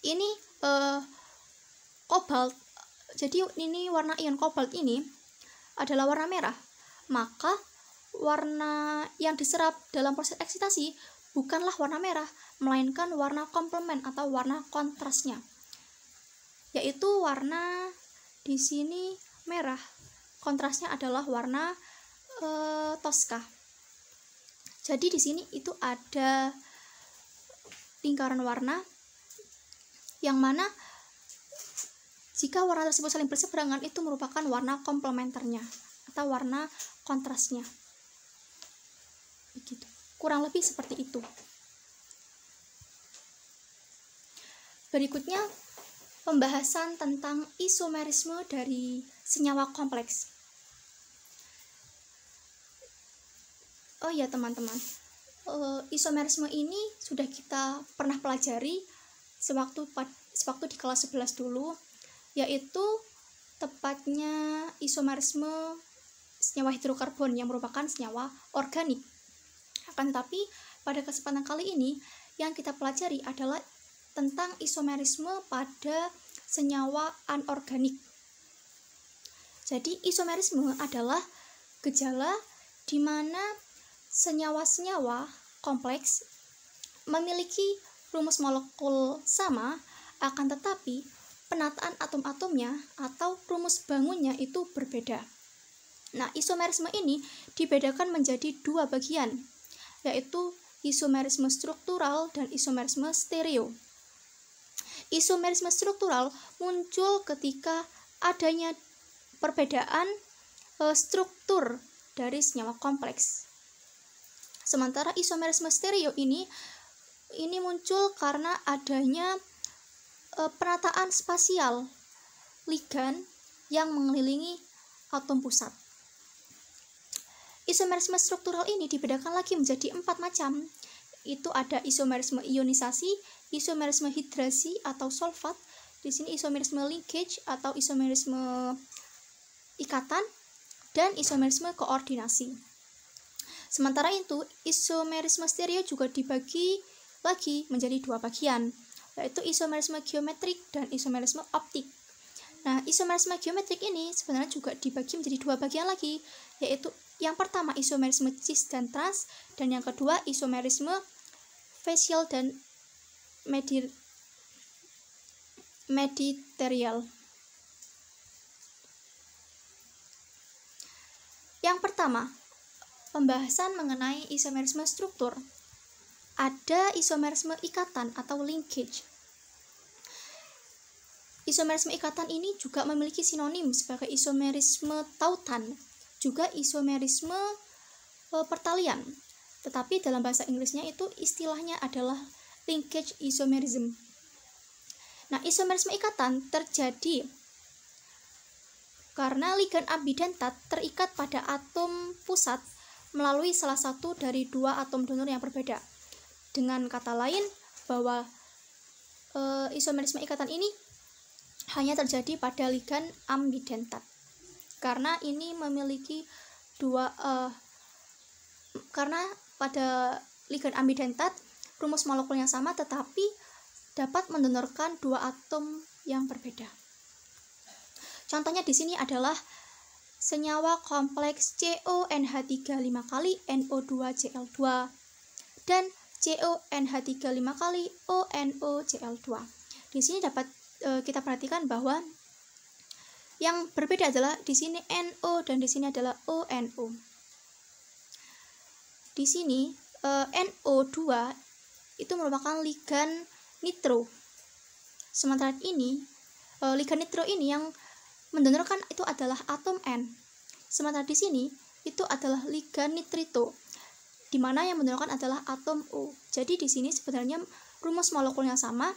ini kobalt, jadi ini warna ion kobalt ini adalah warna merah, maka warna yang diserap dalam proses eksitasi bukanlah warna merah, melainkan warna komplement atau warna kontrasnya, yaitu warna di sini merah. Kontrasnya adalah warna Tosca. Jadi di sini itu ada lingkaran warna yang mana jika warna tersebut saling berseberangan itu merupakan warna komplementernya atau warna kontrasnya. Begitu. Kurang lebih seperti itu. Berikutnya pembahasan tentang isomerisme dari senyawa kompleks. Oh ya teman-teman, isomerisme ini sudah kita pernah pelajari sewaktu di kelas 11 dulu, yaitu tepatnya isomerisme senyawa hidrokarbon yang merupakan senyawa organik. Akan tetapi pada kesempatan kali ini yang kita pelajari adalah tentang isomerisme pada senyawa anorganik. Jadi isomerisme adalah gejala di mana senyawa-senyawa kompleks memiliki rumus molekul sama, akan tetapi penataan atom-atomnya atau rumus bangunnya itu berbeda. Nah, isomerisme ini dibedakan menjadi dua bagian, yaitu isomerisme struktural dan isomerisme stereo. Isomerisme struktural muncul ketika adanya perbedaan struktur dari senyawa kompleks. Sementara isomerisme stereo ini muncul karena adanya penataan spasial ligan yang mengelilingi atom pusat. Isomerisme struktural ini dibedakan lagi menjadi 4 macam. Itu ada isomerisme ionisasi, isomerisme hidrasi atau sulfat, Di sini isomerisme linkage atau isomerisme ikatan dan isomerisme koordinasi. Sementara itu, isomerisme stereo juga dibagi lagi menjadi dua bagian, yaitu isomerisme geometrik dan isomerisme optik. Nah, isomerisme geometrik ini sebenarnya juga dibagi menjadi dua bagian lagi, yaitu yang pertama isomerisme cis dan trans, dan yang kedua isomerisme facial dan mediatorial. Yang pertama, pembahasan mengenai isomerisme struktur. Ada isomerisme ikatan atau linkage. Isomerisme ikatan ini juga memiliki sinonim sebagai isomerisme tautan, juga isomerisme pertalian. Tetapi dalam bahasa Inggrisnya itu istilahnya adalah linkage isomerism. Nah, isomerisme ikatan terjadi karena ligan ambidentat terikat pada atom pusat melalui salah satu dari dua atom donor yang berbeda. Dengan kata lain, bahwa isomerisme ikatan ini hanya terjadi pada ligan ambidentat. Karena ini memiliki karena pada ligan ambidentat rumus molekulnya sama tetapi dapat mendonorkan dua atom yang berbeda. Contohnya di sini adalah senyawa kompleks CONH3 5 kali NO2Cl2 dan CONH3 5 kali ONOCl2. Di sini dapat kita perhatikan bahwa yang berbeda adalah di sini NO dan di sini adalah ONO. Di sini NO2 itu merupakan ligan nitro. Sementara ini ligan nitro ini yang mendonorkan itu adalah atom N. Sementara di sini itu adalah ligan nitrito, di mana yang mendonorkan adalah atom O. Jadi di sini sebenarnya rumus molekulnya sama,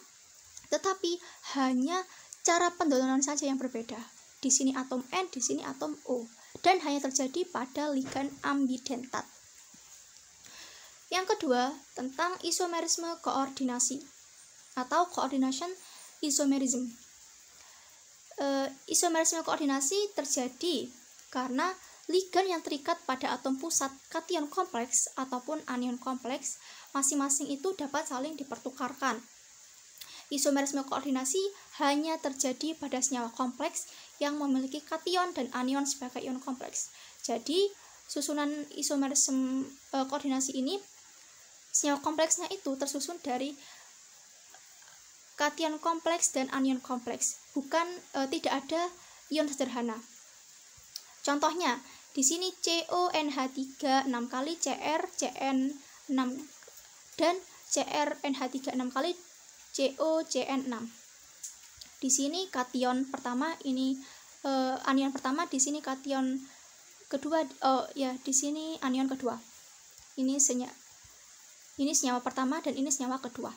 tetapi hanya cara pendonoran saja yang berbeda. Di sini atom N, di sini atom O, dan hanya terjadi pada ligan ambidentat. Yang kedua, tentang isomerisme koordinasi atau coordination isomerism. Isomerisme koordinasi terjadi karena ligan yang terikat pada atom pusat kation kompleks ataupun anion kompleks masing-masing itu dapat saling dipertukarkan. Isomerisme koordinasi hanya terjadi pada senyawa kompleks yang memiliki kation dan anion sebagai ion kompleks. Jadi, susunan isomerisme koordinasi ini, senyawa kompleksnya itu tersusun dari kation kompleks dan anion kompleks, bukan tidak ada ion sederhana. Contohnya, di sini CONH3 6 kali Cr Cn6 dan CrNH3 6 kali COCN6. Di sini kation pertama, ini anion pertama, di sini kation kedua, di sini anion kedua. Ini senyawa pertama dan ini senyawa kedua.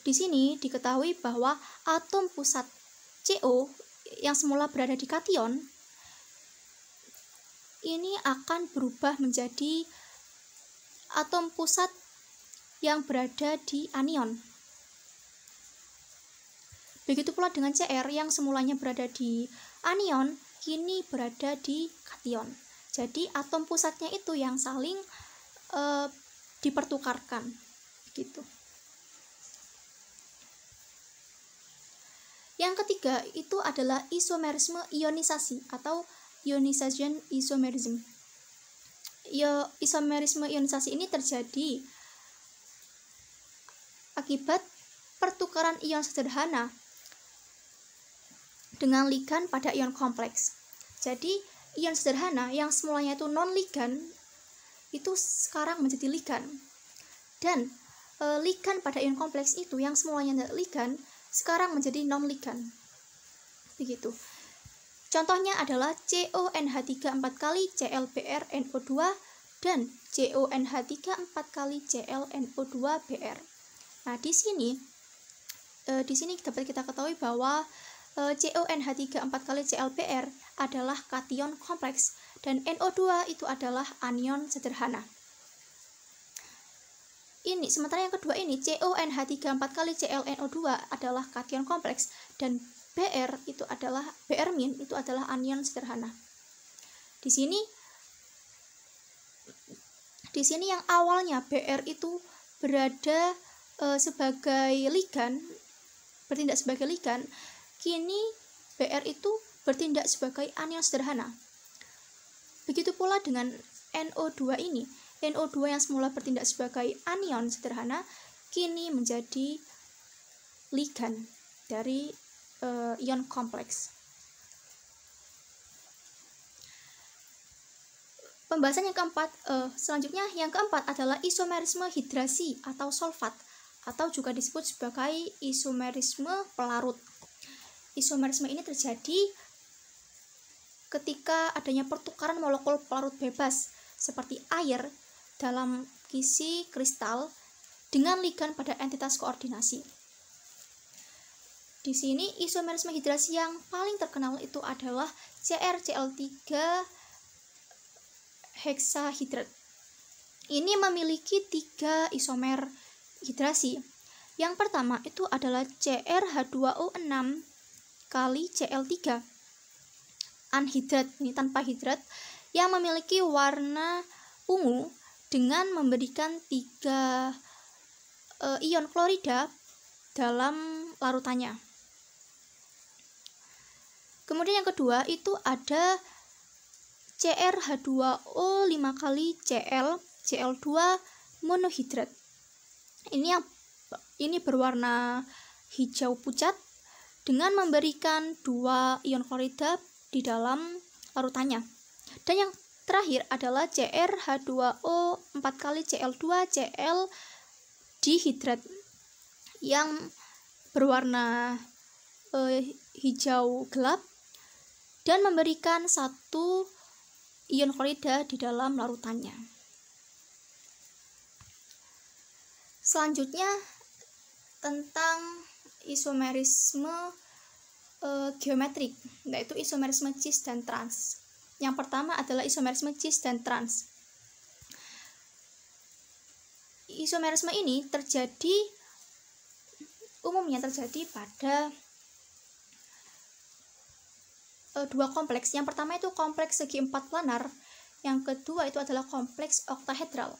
Di sini diketahui bahwa atom pusat CO yang semula berada di kation ini akan berubah menjadi atom pusat yang berada di anion. Begitu pula dengan Cr yang semulanya berada di anion, kini berada di kation. Jadi atom pusatnya itu yang saling dipertukarkan, gitu. Yang ketiga itu adalah isomerisme ionisasi atau ionization isomerism. Isomerisme ionisasi ini terjadi akibat pertukaran ion sederhana dengan ligan pada ion kompleks. Jadi, ion sederhana yang semulanya itu non-ligan itu sekarang menjadi ligan. Dan ligan pada ion kompleks itu yang semulanya ligan sekarang menjadi non-ligan. Begitu. Contohnya adalah CONH3 4 kali ClBrNO2 dan CONH3 4 kali ClNO2Br. Nah, di sini dapat kita ketahui bahwa CONH3 4 kali ClBr adalah kation kompleks dan NO2 itu adalah anion sederhana. sementara yang kedua ini CONH3 4 kali ClNO2 adalah kation kompleks, dan Br itu adalah Br- itu adalah anion sederhana. Di sini yang awalnya Br itu berada sebagai ligan, bertindak sebagai ligan, kini Br itu bertindak sebagai anion sederhana. Begitu pula dengan NO2 ini. NO2 yang semula bertindak sebagai anion sederhana kini menjadi ligan dari ion kompleks. Pembahasan yang keempat, selanjutnya yang keempat adalah isomerisme hidrasi atau solvat, atau juga disebut sebagai isomerisme pelarut. Isomerisme ini terjadi ketika adanya pertukaran molekul pelarut bebas seperti air dalam kisi kristal dengan ligan pada entitas koordinasi. Di sini isomerisme hidrasi yang paling terkenal itu adalah CrCl3 heksahidrat. Ini memiliki 3 isomer hidrasi. Yang pertama itu adalah CrH2O6 kali Cl3 anhidrat, ini tanpa hidrat, yang memiliki warna ungu dengan memberikan 3 ion klorida dalam larutannya. Kemudian yang kedua itu ada CrH2O 5 kali Cl2 monohidrat. Ini berwarna hijau pucat dengan memberikan 2 ion klorida di dalam larutannya. Dan yang terakhir adalah CrH2O 4 kali Cl2 Cl dihidrat yang berwarna hijau gelap dan memberikan 1 ion klorida di dalam larutannya. Selanjutnya tentang isomerisme geometrik, yaitu isomerisme cis dan trans. Yang pertama adalah isomerisme cis dan trans. Isomerisme ini umumnya terjadi pada 2 kompleks. Yang pertama itu kompleks segi 4 planar, yang kedua itu adalah kompleks oktahedral.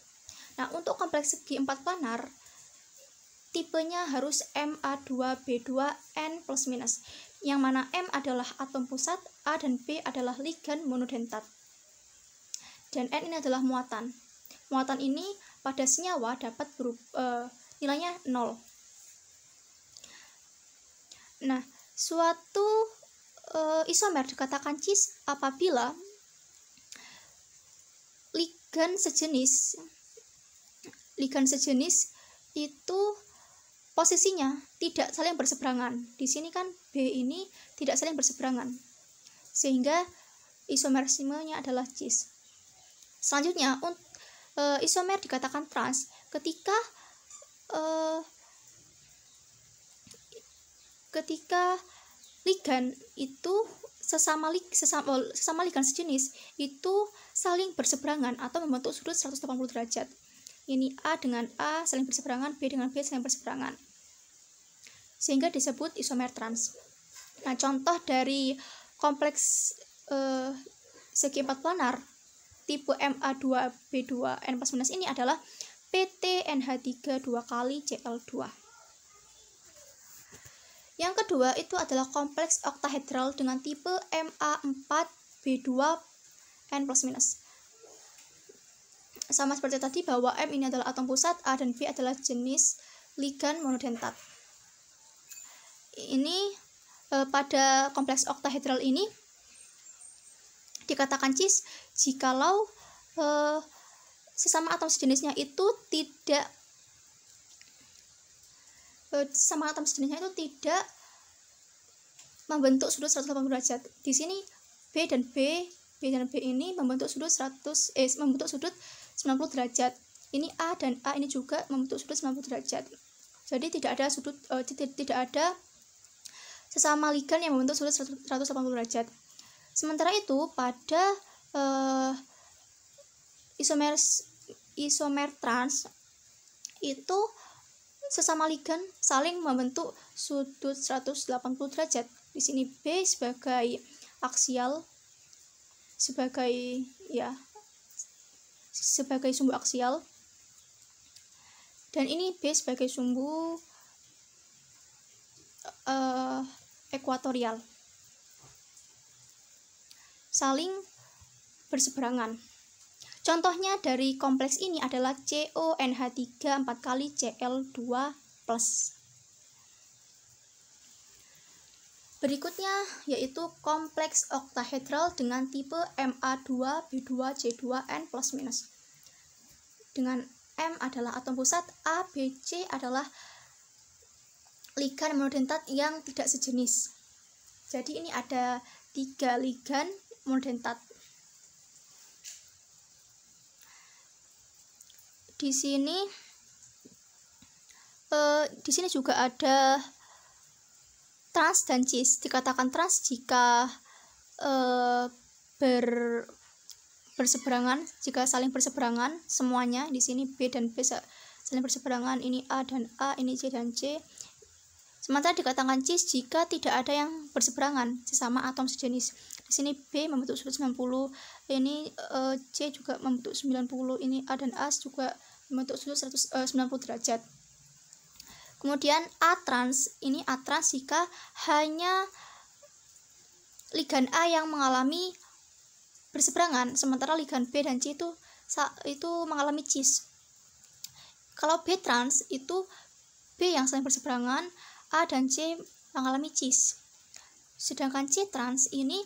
Nah, untuk kompleks segi 4 planar tipenya harus Ma2B2N plus minus, yang mana M adalah atom pusat, A dan B adalah ligan monodentat, dan N ini adalah muatan. Muatan ini pada senyawa dapat nilainya 0. Nah, suatu isomer dikatakan cis apabila ligan sejenis itu posisinya tidak saling berseberangan. Di sini kan B ini tidak saling berseberangan, sehingga isomerismenya adalah cis. Selanjutnya, isomer dikatakan trans ketika ligan itu sesama ligan sejenis itu saling berseberangan atau membentuk sudut 180 derajat. Ini A dengan A saling berseberangan, B dengan B saling berseberangan, sehingga disebut isomer trans. Nah, contoh dari kompleks segi 4 planar tipe Ma2B2N plus minus ini adalah PTNH3 2 kali Cl2. Yang kedua itu adalah kompleks oktahedral dengan tipe Ma4B2N plus minus. Sama seperti tadi bahwa M ini adalah atom pusat, A dan B adalah jenis ligan monodentat. Ini pada kompleks oktahedral ini dikatakan cis jikalau sesama atom sejenisnya itu tidak membentuk sudut 180 derajat. Di sini B dan B ini membentuk sudut 90 derajat. Ini A dan A ini juga membentuk sudut 90 derajat. Jadi tidak ada sesama ligan yang membentuk sudut 180 derajat. Sementara itu pada isomer trans itu sesama ligan saling membentuk sudut 180 derajat. Di sini B sebagai aksial, sebagai sumbu aksial, dan ini B sebagai sumbu ekuatorial, saling berseberangan. Contohnya dari kompleks ini adalah CONH3 4 kali Cl2+. Berikutnya yaitu kompleks oktahedral dengan tipe Ma2B2C2N plus minus. Dengan M adalah atom pusat, A, B, C adalah ligan monodentat yang tidak sejenis. Jadi ini ada 3 ligan monodentat. Di sini juga ada trans dan cis. Dikatakan trans jika berseberangan, jika saling berseberangan semuanya. Di sini B dan B saling berseberangan, ini A dan A, ini C dan C. Sementara dikatakan cis jika tidak ada yang berseberangan sesama atom sejenis. Di sini B membentuk sudut 90, ini C juga membentuk 90, ini A dan A juga membentuk sudut 190 derajat. Kemudian A trans, ini A trans jika hanya ligan A yang mengalami berseberangan, sementara ligan B dan C itu mengalami cis. Kalau B trans itu B yang saling berseberangan, A dan C mengalami cis. Sedangkan C trans ini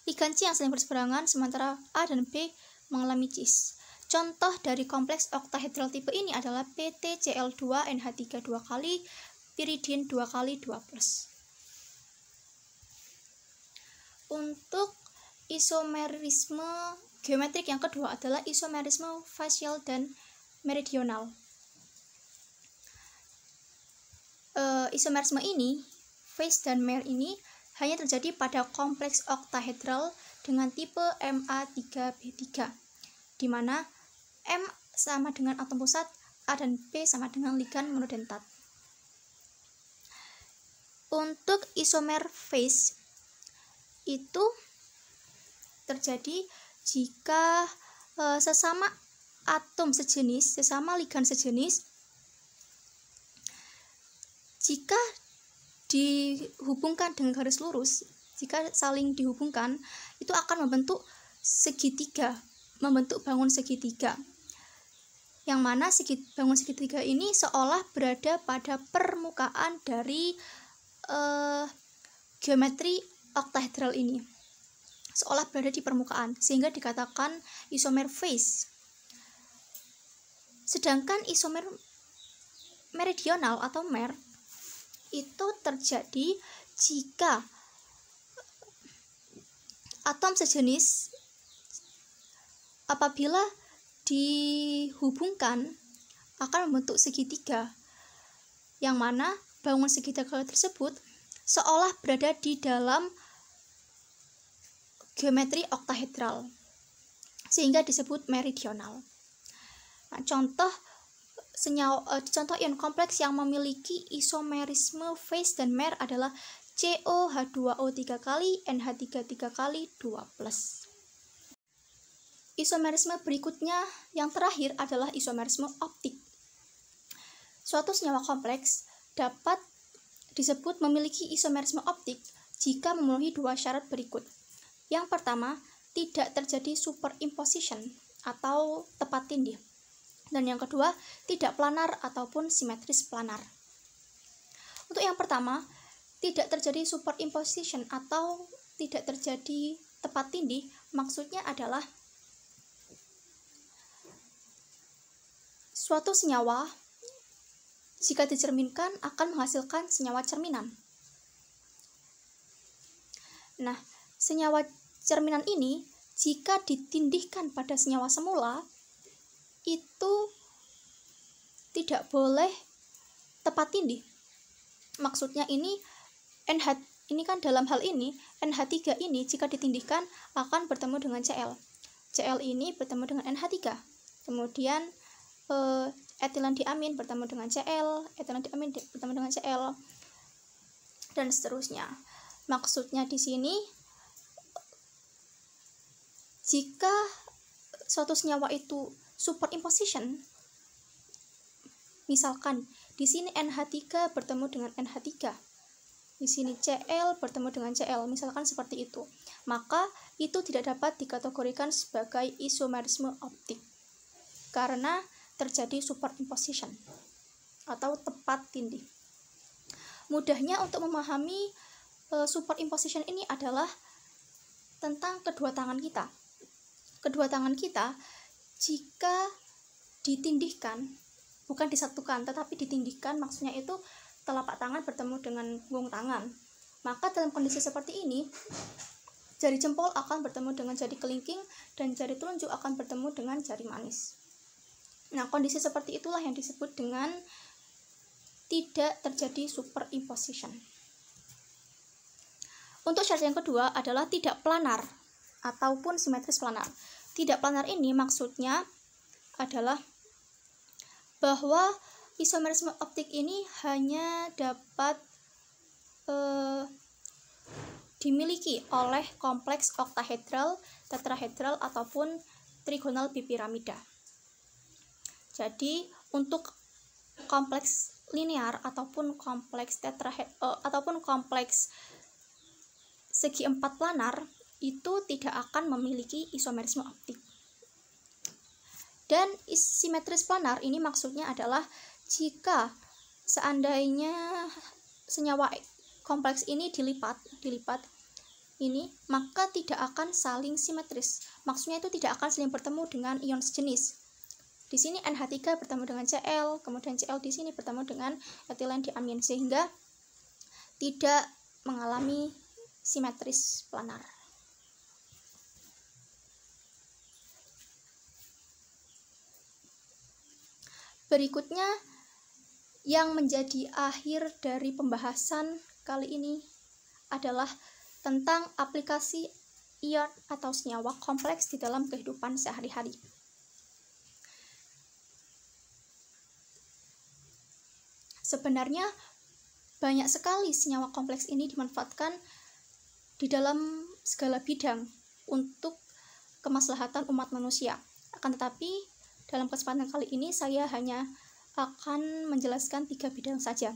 ligan C yang saling berseberangan, sementara A dan B mengalami cis. Contoh dari kompleks oktahedral tipe ini adalah PtCl2NH3 2 kali, piridin 2 kali 2+. Untuk isomerisme geometrik yang kedua adalah isomerisme facial dan meridional. Isomerisme ini, phase dan mer ini hanya terjadi pada kompleks oktahedral dengan tipe Ma3B3, di mana M sama dengan atom pusat, A dan B sama dengan ligan monodentat. Untuk isomer phase itu terjadi jika sesama atom sejenis, sesama ligan sejenis, jika dihubungkan dengan garis lurus, jika saling dihubungkan, itu akan membentuk segitiga, membentuk bangun segitiga. Yang mana bangun segitiga ini seolah berada pada permukaan dari geometri oktahedral ini, seolah berada di permukaan, sehingga dikatakan isomer phase. Sedangkan isomer meridional atau mer itu terjadi jika atom sejenis apabila dihubungkan akan membentuk segitiga, yang mana bangun segitiga tersebut seolah berada di dalam geometri oktahedral, sehingga disebut meridional. Nah, contoh ion kompleks yang memiliki isomerisme phase dan mer adalah COH2O 3 kali, NH3 3 kali 2+. Isomerisme berikutnya yang terakhir adalah isomerisme optik. Suatu senyawa kompleks dapat disebut memiliki isomerisme optik jika memenuhi 2 syarat berikut. Yang pertama, tidak terjadi superimposition atau tepat tindih. Dan yang kedua, tidak planar ataupun simetris planar. Untuk yang pertama, tidak terjadi superimposition atau tidak terjadi tepat tindih, maksudnya adalah suatu senyawa jika dicerminkan akan menghasilkan senyawa cerminan. Nah, senyawa cerminan ini jika ditindihkan pada senyawa semula itu tidak boleh tepat tindih. Maksudnya ini kan dalam hal ini NH3 ini jika ditindihkan akan bertemu dengan Cl. Cl ini bertemu dengan NH3. Kemudian etilen diamin bertemu dengan Cl, etilen diamin bertemu dengan Cl, dan seterusnya. Maksudnya di sini, jika suatu senyawa itu superimposition, misalkan di sini NH3 bertemu dengan NH3, di sini Cl bertemu dengan Cl, misalkan seperti itu, maka itu tidak dapat dikategorikan sebagai isomerisme optik karena terjadi superimposition atau tepat tindih. Mudahnya untuk memahami superimposition ini adalah tentang kedua tangan kita. Kedua tangan kita jika ditindihkan, bukan disatukan tetapi ditindihkan, maksudnya itu telapak tangan bertemu dengan punggung tangan, maka dalam kondisi seperti ini jari jempol akan bertemu dengan jari kelingking dan jari telunjuk akan bertemu dengan jari manis. Nah, kondisi seperti itulah yang disebut dengan tidak terjadi superimposition. Untuk syarat yang kedua adalah tidak planar ataupun simetris planar. Tidak planar ini maksudnya adalah bahwa isomerisme optik ini hanya dapat dimiliki oleh kompleks oktahedral, tetrahedral, ataupun trigonal bipiramida. Jadi untuk kompleks linear ataupun kompleks ataupun kompleks segi empat planar itu tidak akan memiliki isomerisme optik. Dan simetris planar ini maksudnya adalah jika seandainya senyawa kompleks ini dilipat ini, maka tidak akan saling simetris. Maksudnya itu tidak akan saling bertemu dengan ion sejenis. Di sini NH3 bertemu dengan Cl, kemudian Cl di sini bertemu dengan etilen diamin, sehingga tidak mengalami simetris planar. Berikutnya yang menjadi akhir dari pembahasan kali ini adalah tentang aplikasi ion atau senyawa kompleks di dalam kehidupan sehari-hari. Sebenarnya banyak sekali senyawa kompleks ini dimanfaatkan di dalam segala bidang untuk kemaslahatan umat manusia. Akan tetapi dalam kesempatan kali ini saya hanya akan menjelaskan 3 bidang saja.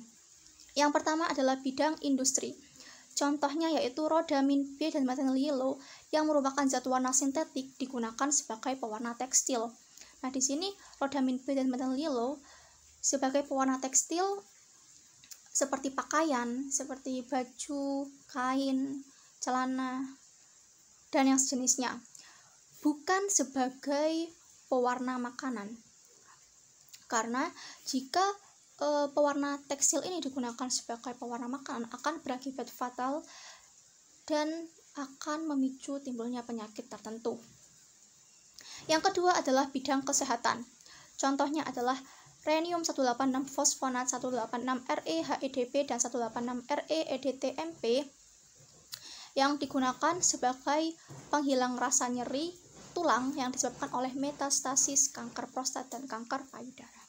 Yang pertama adalah bidang industri. Contohnya yaitu rhodamin B dan methyl yellow yang merupakan zat warna sintetik digunakan sebagai pewarna tekstil. Nah, di sini rhodamin B dan methyl yellow sebagai pewarna tekstil seperti pakaian, seperti baju, kain, celana, dan yang sejenisnya. Bukan sebagai pewarna makanan. Karena jika pewarna tekstil ini digunakan sebagai pewarna makanan akan berakibat fatal dan akan memicu timbulnya penyakit tertentu. Yang kedua adalah bidang kesehatan. Contohnya adalah rhenium 186 fosfonat, 186 ReHEDP, dan 186 ReEDTMP yang digunakan sebagai penghilang rasa nyeri tulang yang disebabkan oleh metastasis kanker prostat dan kanker payudara.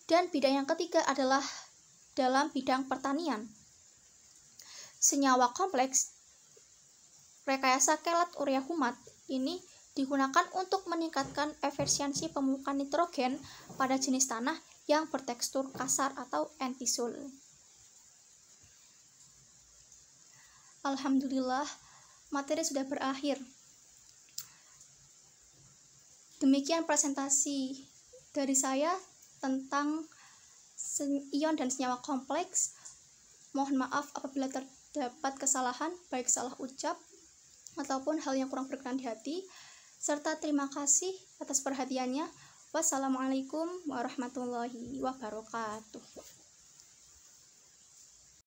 Dan bidang yang ketiga adalah dalam bidang pertanian. Senyawa kompleks rekayasa kelat urea humat ini digunakan untuk meningkatkan efisiensi pemelukan nitrogen pada jenis tanah yang bertekstur kasar atau entisol. Alhamdulillah, materi sudah berakhir. Demikian presentasi dari saya tentang ion dan senyawa kompleks. Mohon maaf apabila terdapat kesalahan, baik salah ucap ataupun hal yang kurang berkenan di hati. Serta terima kasih atas perhatiannya. Wassalamualaikum warahmatullahi wabarakatuh.